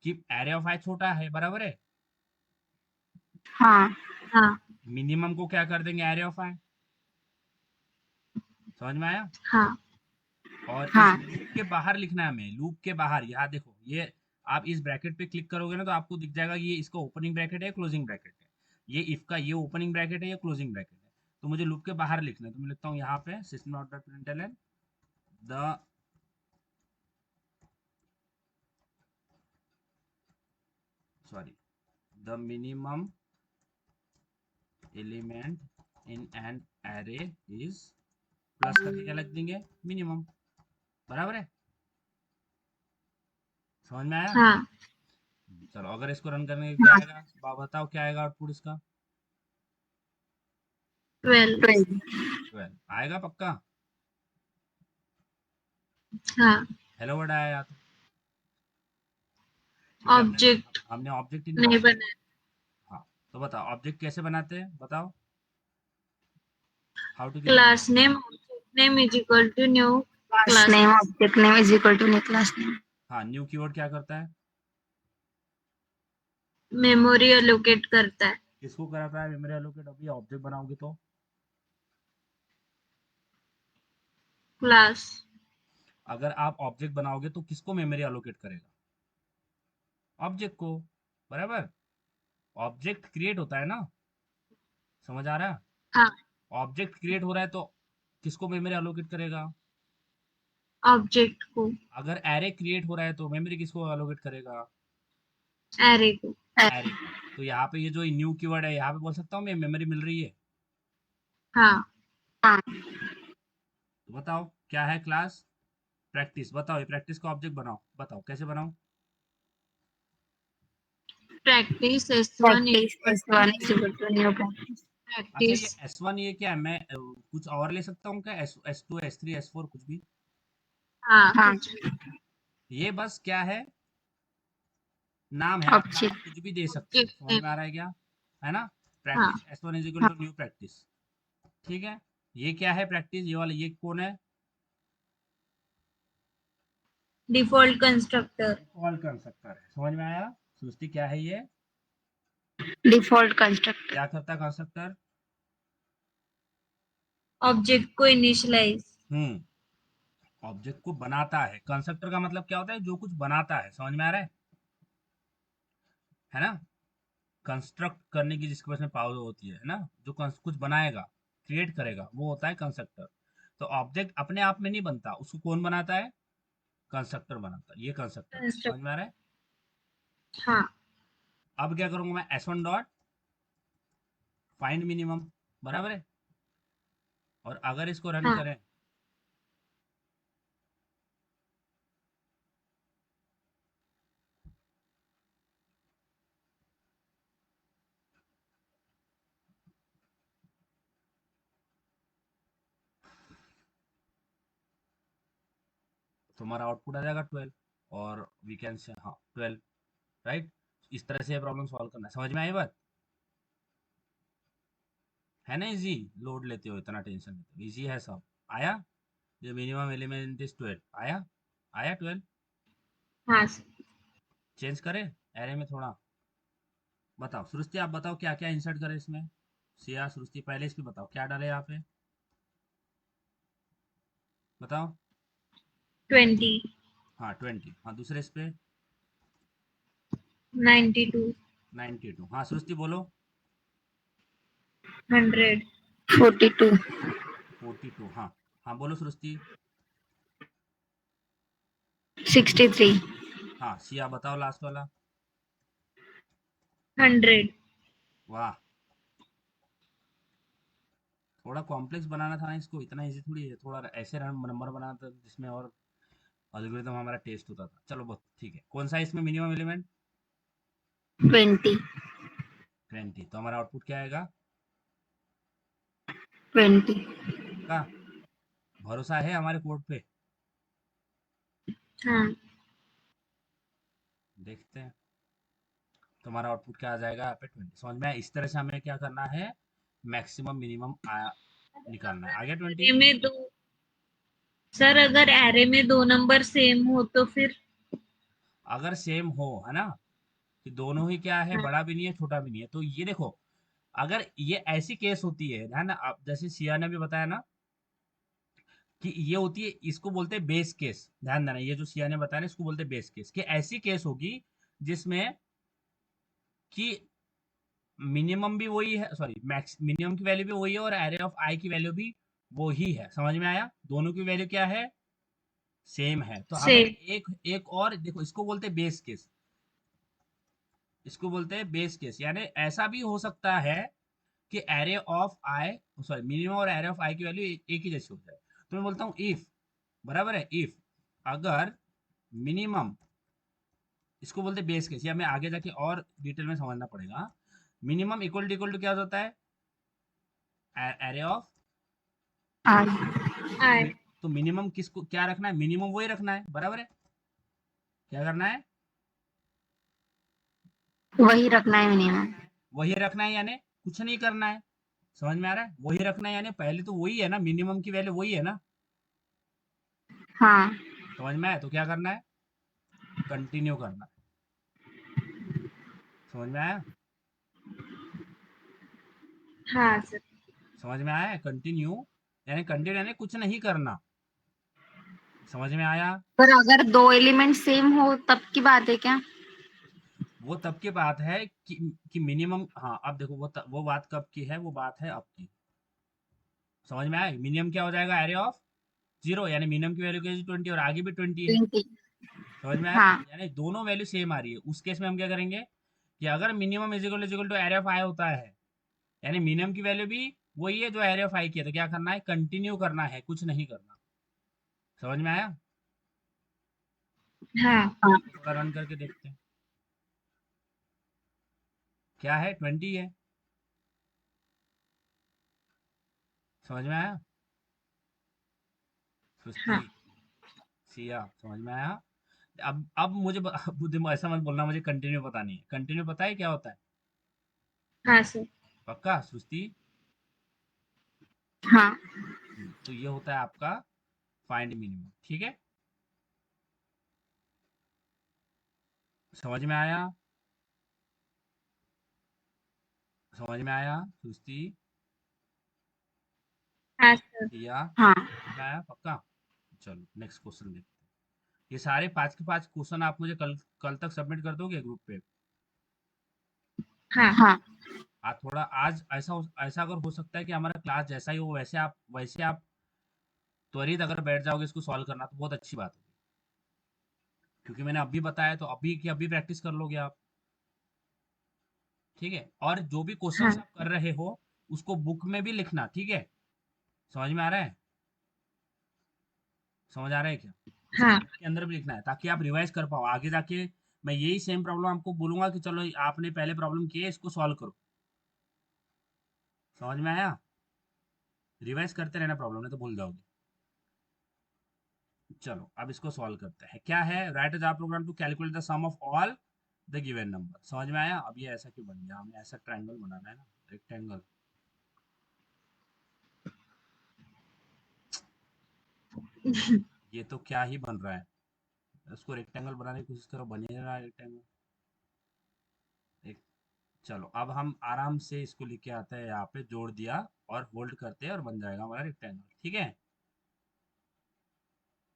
कि एरिया ऑफ आई छोटा है, बराबर है। हाँ हाँ मिनिमम को क्या कर देंगे, एरिया ऑफ आई, समझ में आया? हाँ और इस हाँ लूप के बाहर लिखना है हमें, लूप के बाहर, यहाँ देखो ये, आप इस ब्रैकेट पे क्लिक करोगे ना तो आपको दिख जाएगा कि ये इसका ओपनिंग ब्रैकेट है, क्लोजिंग ब्रैकेट है, ये इफ का ये ओपनिंग ब्रैकेट है, ये क्लोजिंग ब्रैकेट है। तो मुझे लूप के बाहर लिखना है, तो मैं लिखता हूँ यहाँ पे system dot println the, sorry, the minimum element in an array is, plus करके क्या लिख देंगे, मिनिमम, बराबर है, समझ में आया? हाँ चलो अगर इसको रन करने का क्या आएगा, बताओ क्या आएगा आउटपुट इसका, 12 12. 12 आएगा पक्का? हाँ हेलो वर्ड आया तो, क्योंकि हमने ऑब्जेक्ट हमने ऑब्जेक्ट ही नहीं नहीं बनाया। बना हाँ, तो बताओ ऑब्जेक्ट कैसे बनाते हैं, बताओ, how to create. class name object name is equal to new Class class name name object name is equal to new class name. हाँ, न्यू कीवर्ड क्या करता है, मेमोरी एलोकेट करता है किसको कराता है मेमोरी एलोकेट, अभी ऑब्जेक्ट बनाओगे तो, क्लास अगर आप ऑब्जेक्ट बनाओगे तो किसको मेमोरी एलोकेट करेगा, ऑब्जेक्ट को, बराबर। ऑब्जेक्ट क्रिएट होता है ना, समझ आ रहा है? हाँ ऑब्जेक्ट क्रिएट हो रहा है तो किसको मेमोरी एलोकेट करेगा, ऑब्जेक्ट को अगर एरे क्रिएट हो रहा है तो मेमोरी किसको एलोकेट करेगा, एरे को एरे को। तो यहाँ पे ये जो न्यू कीवर्ड है, यहाँ पे बोल सकता हूँ मैं मेमोरी मिल रही है, हाँ हाँ तो बताओ क्या है, क्लास प्रैक्टिस, बताओ ये प्रैक्टिस का ऑब्जेक्ट बनाओ, बताओ कैसे बनाओ। Practice S1 practice equal to S1 is new equal to new practice. अच्छा, practice ये S1 ये क्या है, मैं कुछ और ले सकता हूँ क्या, S2 S3 S4 कुछ भी, हाँ हाँ कुछ भी ये बस क्या है, नाम है, आप नाम object. कुछ भी दे सकते हो, ऑब्जेक्ट समझ में नेम आ रहा है क्या, है ना। हाँ प्रैक्टिस S1 इज इक्वल हाँ टू न्यू प्रैक्टिस, ठीक है। ये क्या है प्रैक्टिस, ये वाला, ये कौन है, डिफॉल्ट कंस्ट्रक्टर डिफॉल्ट कंस्ट्रक्टर है, समझ में आया? सृष्टि क्या है ये, default constructor. क्या करता है कंस्ट्रक्टर, ऑब्जेक्ट को इनिशियलाइज हम्म, ऑब्जेक्ट को बनाता है, कंस्ट्रक्टर का मतलब क्या होता है, जो कुछ बनाता है, समझ में आ रहा है ना। कंस्ट्रक्ट करने की जिसके पास में पावर होती है ना, जो कुछ बनाएगा, क्रिएट करेगा, वो होता है कंस्ट्रक्टर। तो ऑब्जेक्ट अपने आप में नहीं बनता, उसको कौन बनाता है, कंस्ट्रक्टर बनाता है, ये कंस्ट्रक्टर है, समझ में आ रहा है? हाँ अब क्या करूंगा मैं, S1 डॉट फाइंड मिनिमम, बराबर है। और अगर इसको रन हाँ करें, तो हमारा आउटपुट आ जाएगा 12, और वी कैन से हाँ 12, राइट। इस तरह से प्रॉब्लम सॉल्व करना है, समझ में आई बात, है ना, इजी, लोड लेते हो इतना टेंशन लेते हो, इजी है सब, आया, जो मिनिमम एलिमेंट इज 12 आया, आया 12, हाँ चेंज करें एरे में थोड़ा, बताओ सृष्टि, आप बताओ क्या क्या इंसर्ट करें इसमें, सिया सृष्टि, पहले इस पे बताओ क्या डाले यहाँ पे, बताओ। 20, हाँ 20, हाँ दूसरे इस पे 92, 92। हाँ सृष्टि बोलो। 100, 42, 42। हाँ हाँ बोलो सृष्टि। 63, हाँ सिया बताओ लास्ट वाला। 100, वाह, थोड़ा कॉम्प्लेक्स बनाना था ना इसको, इतना इजी थोड़ी है, थोड़ा ऐसे नंबर बनाना था जिसमें और एल्गोरिथम हमारा टेस्ट होता था। चलो बहुत ठीक है। कौन सा है इसमें मिनिमम एलिमेंट? 20, 20। तो हमारा आउटपुट क्या आएगा? 20, का भरोसा है हमारे कोड पे? हाँ, देखते हैं। तो हमारा आउटपुट क्या आ जाएगा यहाँ पे? 20। समझ में आया? इस तरह से हमें क्या करना है, मैक्सिमम मिनिमम निकालना है। आ गया 20? एरे में दो, सर अगर एरे में दो नंबर सेम हो तो फिर? अगर सेम हो, है ना, कि दोनों ही क्या है, हाँ, बड़ा भी नहीं है छोटा भी नहीं है, तो ये देखो, अगर ये ऐसी केस होती है ना, आप जैसे सिया ने भी बताया ना कि ये होती है, इसको बोलते हैं बेस केस। ध्यान देना, ये जो सिया ने बताया ना, इसको बोलते हैं बेस केस। कि ऐसी केस होगी जिसमें कि मिनिमम भी वही है, सॉरी मैक्स, मिनिमम की वैल्यू भी वही है और एरे ऑफ आई की वैल्यू भी वो ही है। समझ में आया? दोनों की वैल्यू क्या है, सेम है। तो अगर सेम, एक एक और देखो, इसको बोलते हैं बेस केस। इसको बोलते हैं बेस केस, यानी ऐसा भी हो सकता है कि array of I, sorry minimum और एरे ऑफ आई की वैल्यू एक ही जैसी हो जाए। तो मैं बोलता हूँ इफ, बराबर है, इफ अगर मिनिमम, इसको बोलते हैं बेस केस, या मैं आगे जाके और डिटेल में समझना पड़ेगा। मिनिमम इक्वल टू क्या होता है, एरे ऑफ। R, तो आए, तो मिनिमम किसको क्या रखना है, मिनिमम वही रखना है, बराबर है। क्या करना है, वही रखना है मिनिमम। वही रखना है, यानी कुछ नहीं करना है। समझ में आ रहा है? वही रखना है यानी पहले तो वही है ना, मिनिमम की वैल्यू वही है ना। हाँ, समझ में आया? तो क्या करना है, कंटिन्यू करना है। समझ में आया? हाँ सर, समझ में आया? कंटिन्यू यानी कंटिन्यू यानी कुछ नहीं करना। समझ में आया? पर अगर दो एलिमेंट सेम हो तब की बात है क्या? वो तब की बात है कि मिनिमम, हाँ अब देखो वो बात कब की है, वो बात है अब की। समझ में आया? मिनिमम क्या हो जाएगा, एरे ऑफ 0, यानी मिनिमम की वैल्यू क्या है, 20, और आगे भी 20 है। 20, समझ में आया? हाँ, यानी दोनों वैल्यू सेम आ रही है। उस केस में हम क्या करेंगे कि अगर minimum is equal to array of I होता है, यानी मिनिमम की वैल्यू भी वही है जो एरे ऑफ आई की है, तो क्या करना है, कंटिन्यू करना है, कुछ नहीं करना। समझ में आया? हाँ, हाँ, इसको थोड़ा रन करके देखते हैं। क्या है, 20 है। समझ में आया? सुस्ती, हाँ, सिया, समझ में आया? अब मुझे अब ऐसा मत बोलना मुझे कंटिन्यू पता नहीं है। कंटिन्यू पता है क्या होता है? हाँ सर, पक्का सुस्ती? हाँ, तो ये होता है आपका फाइंड मिनिमम। ठीक है, समझ में आया? समझ में आया सुस्ती, हाँ सर, सिया? हाँ, समझ में आया पक्का? चलो नेक्स्ट क्वेश्चन देखते हैं। ये सारे 5 के 5 क्वेश्चन आप मुझे कल कल तक सबमिट कर दोगे ग्रुप पे? हाँ, हाँ, आज थोड़ा, आज ऐसा अगर हो सकता है कि हमारा क्लास जैसा ही हो वैसे आप त्वरित अगर बैठ जाओगे इसको सॉल्व करना, तो बहुत अच्छी बात होगी। क्योंकि मैंने अभी बताया तो अभी की अभी प्रैक्टिस कर लोगे आप। ठीक है, और जो भी क्वेश्चंस हाँ, आप कर रहे हो उसको बुक में भी लिखना। ठीक है, समझ में आ रहा है? समझ आ रहा है क्या? उसको हाँ, बुक के अंदर भी लिखना है ताकि आप रिवाइज कर पाओ आगे जाके। मैं यही सेम प्रॉब्लम आपको बोलूंगा कि चलो आपने पहले प्रॉब्लम की है, इसको सॉल्व करो। समझ में आया? रिवाइज करते रहना, प्रॉब्लम नहीं तो भूल जाओगे। चलो अब इसको सॉल्व करते हैं। क्या है, write a Java program to calculate the sum of all the given number. समझ में आया? अब ये ऐसा क्यों बन गया, हमें ऐसा ट्रायंगल बनाना है ना, रेक्टेंगल। ये तो क्या ही बन रहा है, उसको रेक्टेंगल बनाने की कोशिश करो, बन ही नहीं रहा रेक्टेंगल। एक, चलो अब हम आराम से इसको लेके आते हैं, यहाँ पे जोड़ दिया और होल्ड करते हैं और बन जाएगा हमारा रेक्टेंगल। ठीक है,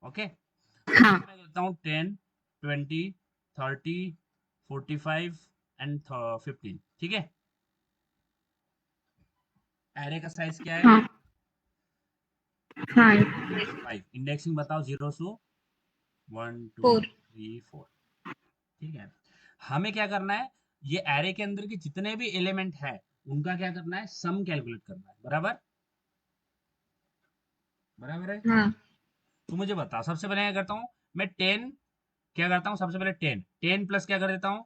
ओके। हाँ मैं करता हूँ 10, 20, 30, 45 एंड 15, ठीक है। एरे का साइज क्या है? हाँ हाँ 5। इंडेक्सिंग बताओ, 0 से 1 2 4 3 4, ठीक है। हमें क्या करना है, ये एरे के अंदर के जितने भी एलिमेंट है उनका क्या करना है, सम कैलकुलेट करना है, बराबर बराबर है। हाँ तो मुझे बताओ, सबसे पहले क्या करता हूँ मैं, 10 क्या करता हूँ, सबसे पहले 10 प्लस क्या कर देता हूँ,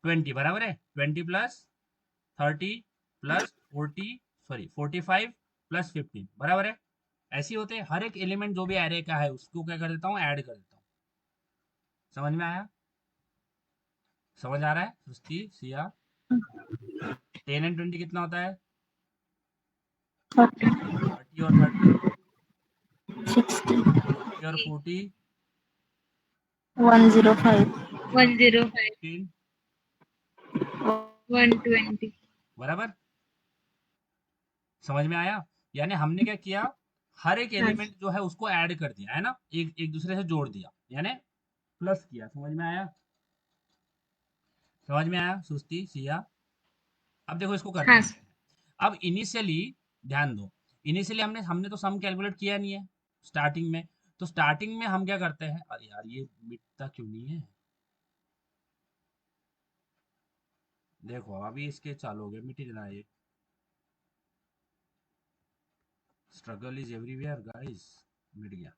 20, बराबर है। 20 प्लस 30 प्लस 40, सॉरी 45 प्लस 15, बराबर है। ऐसे ही होते हैं, हर एक एलिमेंट जो भी एरे का है उसको क्या कर देता हूँ, ऐड कर देता हूँ। समझ में आया? समझ आ रहा है सृष्टि, सिया? 10 एंड 20 कितना होता है? 40 30 और 30, 60 40 और 40, 105 105 15, 120 बराबर। समझ में आया? यानी हमने क्या किया, हर एक हाँ एलिमेंट जो है उसको ऐड कर दिया है ना, एक एक दूसरे से जोड़ दिया, यानी प्लस किया। समझ में आया? समझ में आया सुस्ती, सिया? अब देखो इसको करते हाँ हैं। अब इनिशियली ध्यान दो, इनिशियली हमने हमने तो सम कैलकुलेट किया नहीं है स्टार्टिंग में। तो स्टार्टिंग में हम क्या करते हैं, अरे यार ये मिटता क्यों नहीं है, देखो अभी इसके चालू हो गए, मिट ही देना ये। स्ट्रगल इज एवरीवेयर गाइस, मिट गया।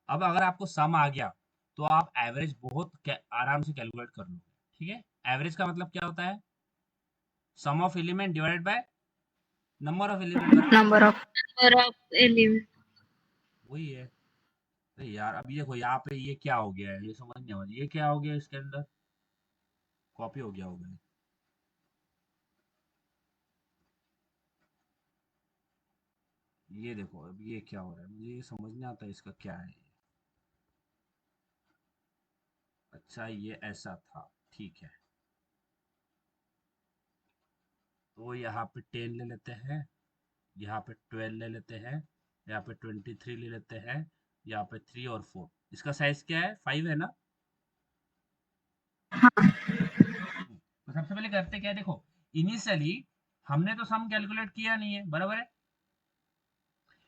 अब अगर आपको सम आ गया तो आप एवरेज बहुत आराम से कैलकुलेट कर लोगे, ठीक है। एवरेज का मतलब क्या होता है, sum of element divided by number of element, बराबर। number of और ऑफ एलिमेंट वही है। अरे यार अब ये देखो, यहाँ पे ये क्या हो गया है, ये समझ नहीं आ रहा, ये क्या हो गया इसके अंदर, कॉपी हो गया होगा। ये देखो अब ये क्या हो रहा है, मुझे ये समझ नहीं आता इसका क्या है। अच्छा ये ऐसा था, ठीक है। तो यहाँ पे 10 ले लेते हैं, यहाँ पे 12 ले लेते हैं, यहाँ पे 23 ले लेते हैं, यहाँ पे 3 और 4। इसका साइज क्या है, 5 है ना। तो सबसे पहले करते क्या है, देखो इनिशियली हमने तो सम कैलकुलेट किया नहीं है, बराबर है।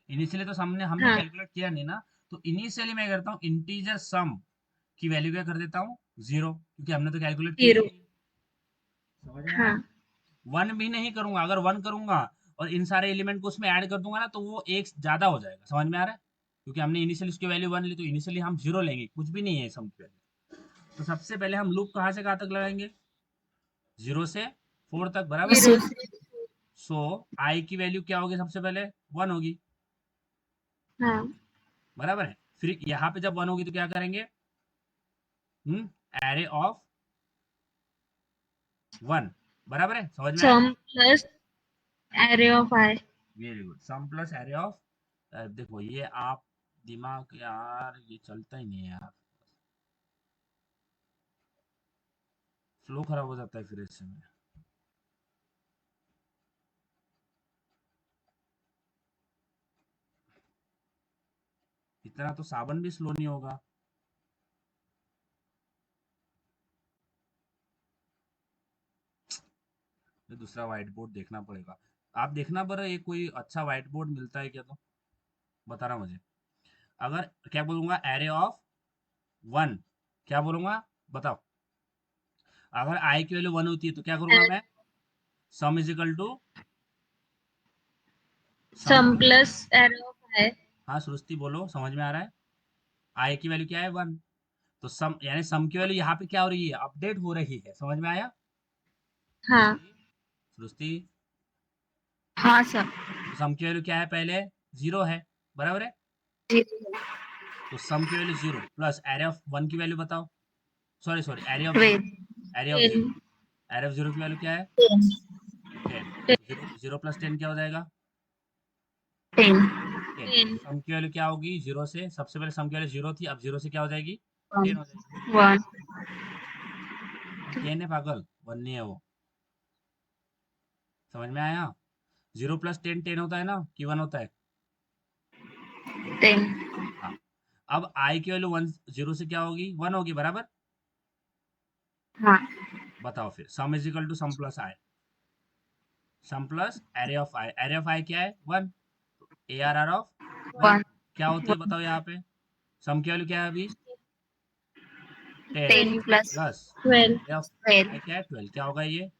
इनिशियली तो हमने हमने हाँ कैलकुलेट किया नहीं ना। तो इनिशियली मैं करता हूँ इंटीजर सम की वैल्यू क्या कर देता हूँ, 0, क्योंकि हमने तो कैलकुलेट किया ही 0 नहीं है। समझ में आया? हाँ 1 भी नहीं करूंगा, अगर 1 करूंगा और इन सारे एलिमेंट को उसमें ऐड कर दूंगा ना तो वो एक ज्यादा हो जाएगा। समझ में आ रहा है? क्योंकि हमने इनिशियली उसकी वैल्यू 1 ली, तो इनिशियली हम 0 लेंगे, कुछ भी नहीं है सम की वैल्यू। तो सबसे पहले हम लूप कहाँ से कहाँ तक लगाएंगे, 0 से 4 तक, बराबर। 0 से से सो आई की वैल्यू क्या होगी, सबसे पहले 1 होगी, हाँ बराबर है। फिर यहाँ पे जब 1 होगी तो क्या करेंगे, एरे ऑफ 1, बराबर है। समझ में आया? Sum plus array of I very good, sum plus array of, देखो ये आप दिमाग यार ये चलता ही नहीं है यार, फ्लो खराब हो जाता है फिर इससे में। इतना तो साबन भी स्लो नहीं होगा। ये दूसरा व्हाइट बोर्ड देखना पड़ेगा। आप देखना पर ये कोई अच्छा व्हाइट बोर्ड मिलता है क्या, तो बताना मुझे। अगर क्या बोलूंगा, एरे ऑफ 1, क्या बोलूंगा बताओ। अगर आई की वैल्यू 1 होती है तो क्या करूंगा मैं, sum is equal to sum sum plus, plus array of I हाँ सृष्टि बोलो, समझ में आ रहा है। आई की वैल्यू क्या है, 1। तो सम यानी सम की वैल्यू यहाँ पे क्या हो रही है, अपडेट हो रही है। समझ में आया हाँ सृष्टि? सृष्टि, हाँ सर तो सम की वैल्यू क्या है, पहले 0 है, बराबर है। जी तो सम की वैल्यू 0 प्लस एरे ऑफ 1 की वैल्यू बताओ, sorry sorry array of 0, wait array of 0, 10 array of 0 की वैल्यू क्या है, 10। 10 तो 0 0 प्लस 10 क्या हो जाएगा, 10 10। तो सम की वैल्यू क्या होगी, 0 से, सबसे पहले सम की वैल्यू 0 थी, अब 0 से क्या हो जाएगी, 10 हो जाएगी। 1 10 है पागल, 1 नहीं है वो। समझ में आया? 0 प्लस 10 10 होता है ना कि 1 होता है? 10। हाँ। अब आई की वैल्यू 1 0 से क्या होगी? 1 होगी, बराबर? हाँ। बताओ फिर। Sum is equal to sum plus I, sum plus array of I. Array of I क्या है? 1। A R R of 1 1। क्या होती है बताओ यहाँ पे? सम की वैल्यू क्या है अभी? 10 10 प्लस प्लस 12, एरे ऑफ 12। आई क्या है? 12। क्या होगा ये?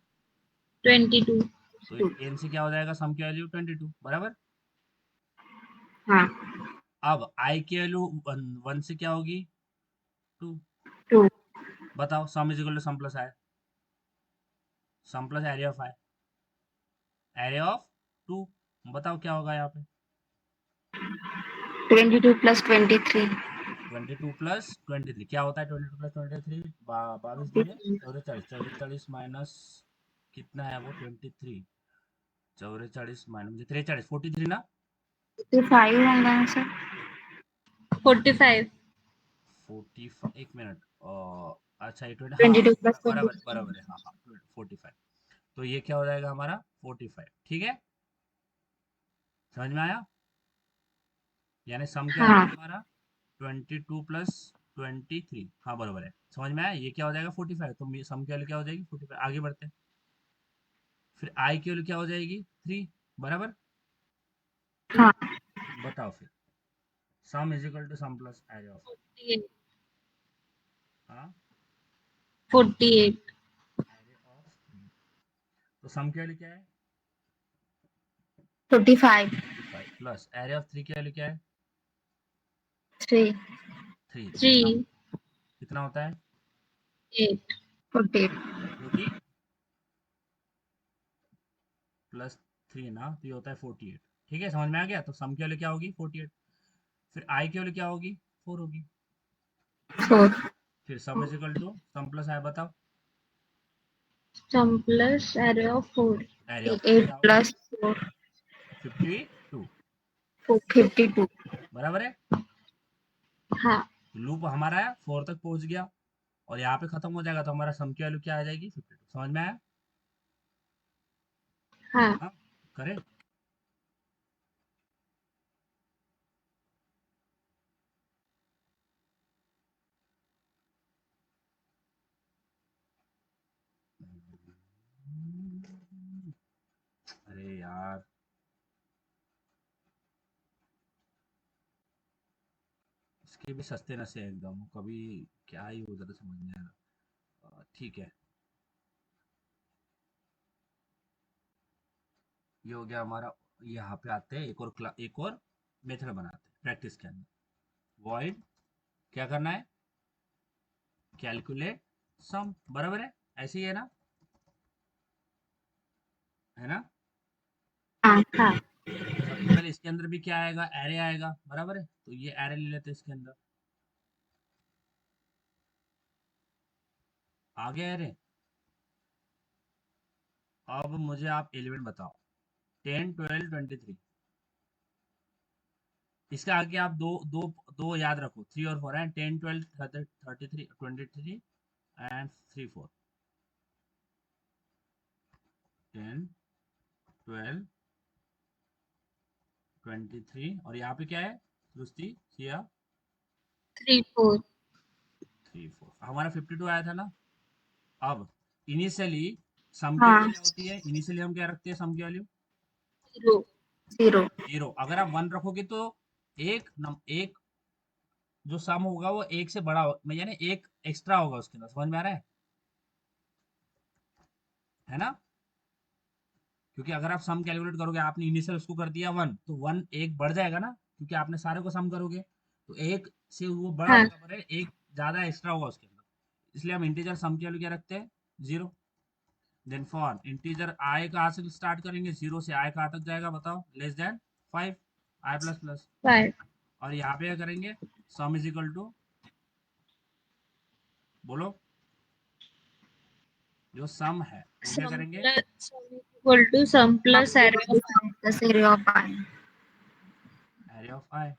22, तो 2। 10 से क्या हो जाएगा? सम की वैल्यू 22, बराबर? हाँ। अब आई की वैल्यू 1 से क्या होगी? 2। 2। बताओ। Sum is equal to sum plus I, sum plus array of I, array of 2। बताओ क्या होगा यहाँ पे? 22 प्लस 23। 22 प्लस 23 क्या होता है? 22 प्लस 23 22 दूनी 44, 44 माइनस कितना है वो? 23, 44 माइनस मुझे 43, 43 ना? 55 होंगे आंसर। 45, 45, एक मिनट। अच्छा ये 20, हाँ 22 प्लस बराबर 23। बराबर है, हाँ हाँ 45। तो ये क्या हो जाएगा हमारा? 45। ठीक है, समझ में आया? यानी सम क्या आ हाँ। गया हमारा? 22 प्लस 23, हाँ बराबर है, समझ में आया? ये क्या हो जाएगा? 45। तो सम की वैल्यू क्या हो जाएगी? 45। आगे बढ़ते हैं। फिर आई की वैल्यू क्या हो जाएगी? 3, बराबर? हाँ। बताओ फिर। Sum is equal to sum plus array of, 48, हाँ 48, एरिया ऑफ 3। तो सम की वैल्यू क्या है? 45। 45 प्लस एरिया ऑफ 3 की वैल्यू क्या है? 3। 3। तो सम 3, कितना होता है? 8, 48। जो कि प्लस 3 ना, तो ये होता है 48। ठीक है, समझ में आ गया? तो सम की वैल्यू क्या होगी? 48। फिर आई की वैल्यू क्या होगी? 4 होगी। 4। फिर sum is equal to sum plus I, बताओ। sum plus array of 4, area of 4 8 क्या होगा? प्लस 4। 52, 52। बराबर है? हाँ, लूप हमारा 4 तक पहुंच गया और यहाँ पे खत्म हो जाएगा, तो हमारा सम की वैल्यू क्या आ जाएगी? 52। समझ में आया? हाँ, हाँ, करें? अरे यार, इसके भी सस्ते नशे हैं एकदम, कभी क्या ही हो जाता समझ नहीं आ रहा। ठीक है, ये हो गया हमारा। यहाँ पे आते हैं, एक और मेथड बनाते हैं प्रैक्टिस के अंदर। वॉइड क्या करना है? कैलकुलेट सम, बराबर है? ऐसे ही है ना? है ना? हाँ। हाँ। तो सबसे पहले इसके अंदर भी क्या आएगा? एरे आएगा, बराबर है? तो ये एरे ले लेते हैं इसके अंदर। आ गया एरे। अब मुझे आप एलिमेंट बताओ। 10 12 23। इसके आगे आप दो दो दो याद रखो, 3 और 4 है। 10 12 33 23 एंड 3 4। 10 12 23 और यहाँ पे क्या है? दुस्ती किया 3, 4, 3 4। हमारा 52 आया था ना? अब इनिशियली सम की वैल्यू हाँ। क्या होती है? इनिशियली हम क्या रखते हैं सम की वैल्यू? 0, 0। 0। अगर आप 1 रखोगे तो एक जो सम होगा वो एक से बड़ा यानी एक एक्स्ट्रा होगा उसके अंदर। समझ में आ रहा है ना? क्योंकि अगर आप सम कैलकुलेट करोगे, आपने इनिशियल उसको कर दिया 1, तो 1 एक बढ़ जाएगा ना, क्योंकि आपने सारे को सम करोगे। तो एक से वो बड़ा हाँ, होगा, पर एक ज्यादा एक्स्ट्रा होगा उसके अंदर। इसलिए हम इंटीजर सम की वैल्यू क्या रखते हैं? 0। देन फॉर इंटीजर आई कहाँ से स्टार्ट करेंगे? 0 से आई कहाँ तक जाएगा बताओ? लेस देन 5, आई प्लस प्लस। 5, और यहाँ पे क्या करेंगे? सम इज इक्वल टू, बोलो, जो सम है वो क्या करेंगे? sum is equal to sum Sum plus is array equal of to sum plus area of I। Area of I.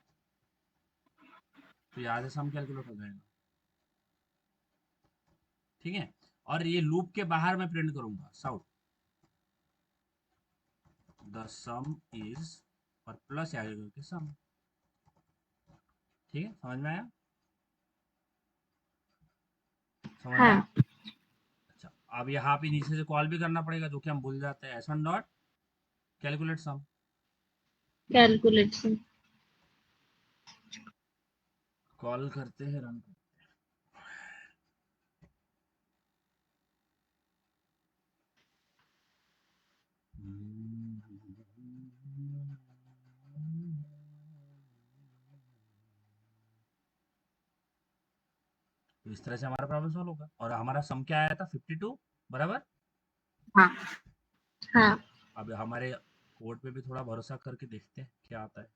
तो यहाँ से सम कैलकुलेट हो जाएगा। ठीक है, और ये लूप के बाहर मैं प्रिंट करूंगा साउथ, द सम इज, और प्लस आगे करके सम। ठीक है, समझ में आया? समझ में हाँ। आया? अच्छा, अब यहाँ पे नीचे से कॉल भी करना पड़ेगा, जो कि हम भूल जाते हैं। S1 डॉट कैलकुलेट सम। कैलकुलेशन। कॉल करते हैं, रन। तो इस तरह से हमारा प्रॉब्लम सॉल्व होगा, और हमारा सम क्या आया था? 52, बराबर। हाँ। हाँ अब हमारे कोड पे भी थोड़ा भरोसा करके देखते हैं क्या आता है।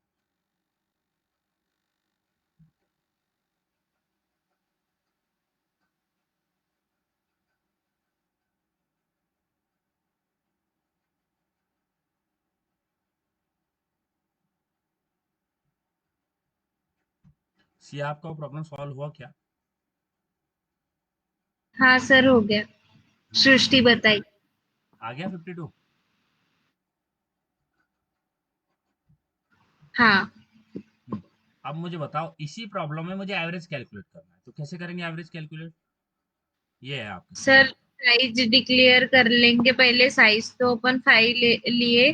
सी, आपका प्रॉब्लम सॉल्व हुआ क्या? हाँ सर, हो गया। सृष्टि बताई। आ गया 52? हाँ अब मुझे बताओ, इसी प्रॉब्लम में मुझे एवरेज कैलकुलेट करना है, तो कैसे करेंगे एवरेज कैलकुलेट? ये है आपके सर, सामने। साइज डिक्लेयर कर लेंगे पहले। साइज तो अपन 5 लिए,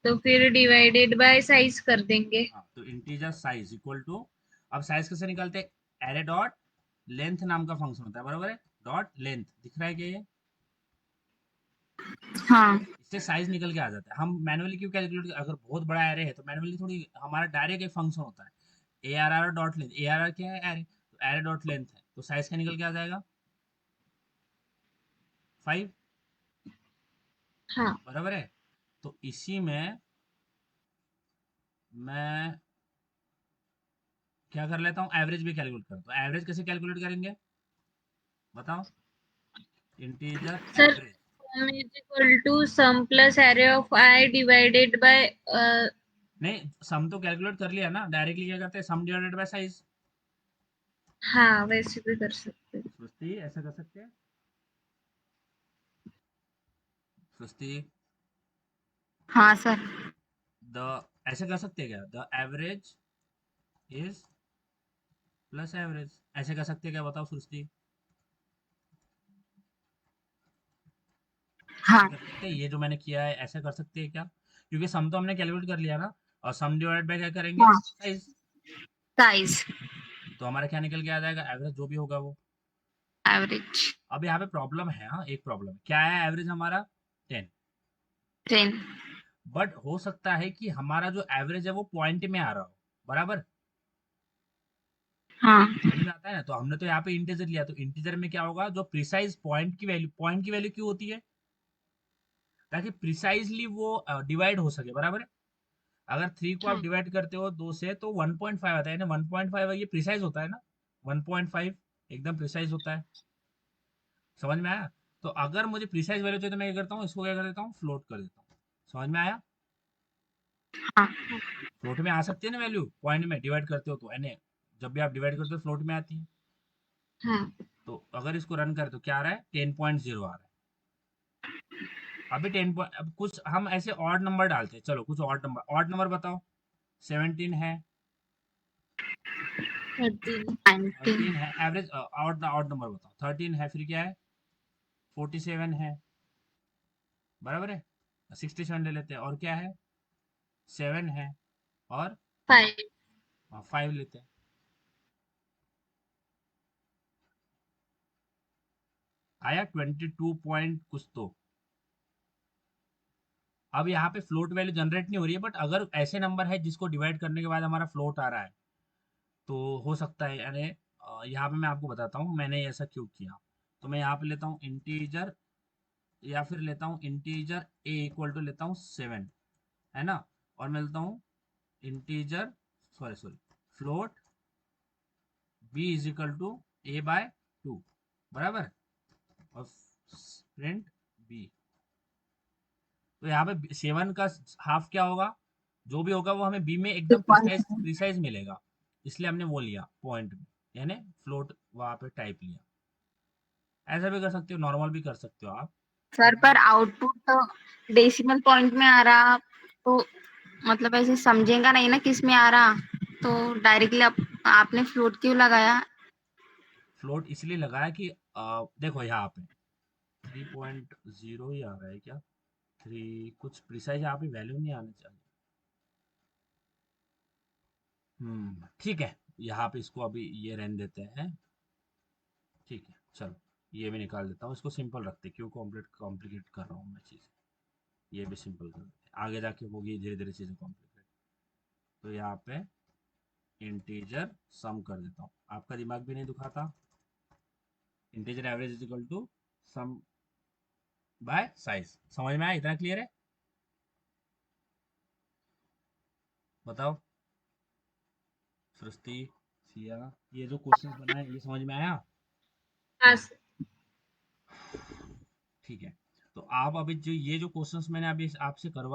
तो फिर डिवाइडेड बाय साइज कर देंगे। हाँ, तो इंटीजर साइज इक्वल टू, अब साइज कैसे निकालते हैं? एरे डॉट लेंथ नाम का फंक्शन होता है, बराबर है। डॉट लेंथ दिख रहा है क्या ये? हाँ। इससे साइज निकल के आ जाता है। हम मैनुअली क्यों कैलकुलेट, अगर बहुत बड़ा एरे है तो मैनुअली थोड़ी, हमारा डायरेक्ट एक फंक्शन होता है, A R R dot length. A R R क्या है? एरे, तो एरे डॉट लेंथ है, तो साइज क्या निकल के आ जाएगा? 5, हाँ बराबर है। तो इसी में मैं क्या कर लेता हूँ, एवरेज भी कैलकुलेट करता हूँ। एवरेज कैसे कैलकुलेट करेंगे बताओ? Integer sir, average. sum is equal to sum plus array of I divided by नहीं, सम तो कैलकुलेट कर लिया ना, डायरेक्टली क्या करते हैं? सम डिवाइडेड बाय साइज। हाँ, वैसे भी कर सकते हैं। सृष्टि, ऐसा कर सकते हैं? सृष्टि, हाँ सर। द, ऐसे कर सकते हैं क्या? The average is plus average, ऐसे कर सकते हैं क्या? बताओ सृष्टि, ऐसे हाँ। कर सकते हैं? ये जो मैंने किया है ऐसे कर सकते हैं क्या? क्योंकि सम तो हमने कैलकुलेट कर लिया ना, और सम डिवाइड बाय क्या करेंगे? हाँ। साइज। साइज। तो हमारा क्या निकल के आ जाएगा? एवरेज जो भी होगा वो। एवरेज। अब यहाँ पे प्रॉब्लम है, हाँ एक प्रॉब्लम क्या है? एवरेज हमारा 10, 10। बट हो सकता है कि हमारा जो एवरेज है वो पॉइंट में आ रहा हो, बराबर। हाँ। समझ में आता है ना? तो हमने तो यहाँ पे इंटीजर लिया, तो इंटीजर में क्या होगा? जो प्रिसाइज पॉइंट की वैल्यू क्यों होती है? ताकि प्रिसाइजली वो डिवाइड हो सके, बराबर है। अगर 3 को आप हाँ। डिवाइड करते हो 2 से तो 1.5 आता है ना। 1.5 ये प्रिसाइज होता है ना, 1.5 एकदम प्रिसाइज होता है। समझ में आया? तो अगर मुझे प्रिसाइज वैल्यू चाहिए तो मैं क्या करता हूँ, इसको क्या कर देता हूँ, फ्लोट कर देता हूँ। समझ में आया? हाँ। फ्लोट में आ सकती है ना वैल्यू, पॉइंट में डिवाइड करते हो तो, यानी जब भी आप डिवाइड करते हो फ्लोट में आती है। हाँ तो अगर इसको रन करें तो क्या आ रहा है? 10.0 आ रहा है। अभी 10 अब कुछ हम ऐसे ऑड नंबर डालते हैं, चलो कुछ ऑड नंबर बताओ। 17 है, 13। 19। 13 है, एवरेज ऑड ऑड नंबर बताओ। 13 है, फिर क्या है? 47 है, बराबर है। 67 ले लेते हैं, और क्या है? 7 है, और 5। 5 लेते हैं। आया 22 पॉइंट कुछ तो। अब यहाँ पे फ्लोट वैल्यू जनरेट नहीं हो रही है, बट अगर ऐसे नंबर है जिसको डिवाइड करने के बाद हमारा फ्लोट आ रहा है, तो हो सकता है, यानी यहाँ पे मैं आपको बताता हूँ मैंने ऐसा क्यों किया। तो मैं यहाँ पे लेता हूँ इंटीजर, या फिर लेता हूँ इंटीजर ए इक्वल टू लेता हूँ 7, है ना। और मैं लेता हूँ integer, sorry sorry, float B is equal to A by 2, बराबर। और प्रिंट बी। तो यहाँ पे 7 का हाफ क्या होगा? जो भी होगा वो हमें बी में एकदम प्रिसाइज 2.7। प्रिसाइज मिलेगा, इसलिए हमने वो लिया पॉइंट में, यानी फ्लोट वहां पे टाइप लिया। ऐसा भी कर सकते हो, नॉर्मल भी कर सकते हो आप, सर बट पर आउटपुट तो डेसिमल पॉइंट में आ रहा। तो मतलब ऐसे समझेगा नहीं ना किस में आ रहा, तो डायरेक्टली आपने फ्लोट क्यों लगाया? फ्लोट इसलिए लगाया कि देखो यहाँ पे 3.0 ही आ रहा है क्या, 3 कुछ प्रिसाइज यहाँ पे वैल्यू नहीं आना चाहिए। ठीक है, यहाँ पे इसको अभी ये रहने देते हैं। ठीक है, चलो ये भी निकाल देता हूँ, इसको सिंपल रखते हैं, क्यों कॉम्प्लिकेट कर रहा हूँ मैं चीज़। ये भी सिंपल कर देते हैं, आगे जाके होगी धीरे धीरे चीज़ें कॉम्प्लिकेट। तो यहाँ पे इंटीजर सम कर देता हूँ, आपका दिमाग भी नहीं दुखाता। Integer average is equal to sum by size. समझ में आया? इतना क्लियर है? बताओ सृष्टि, सिया, ये जो क्वेश्चन बनाए ये समझ में आया? हाँ सर। ठीक है, तो आप अभी जो ये जो क्वेश्चंस मैंने अभी आपसे करवाए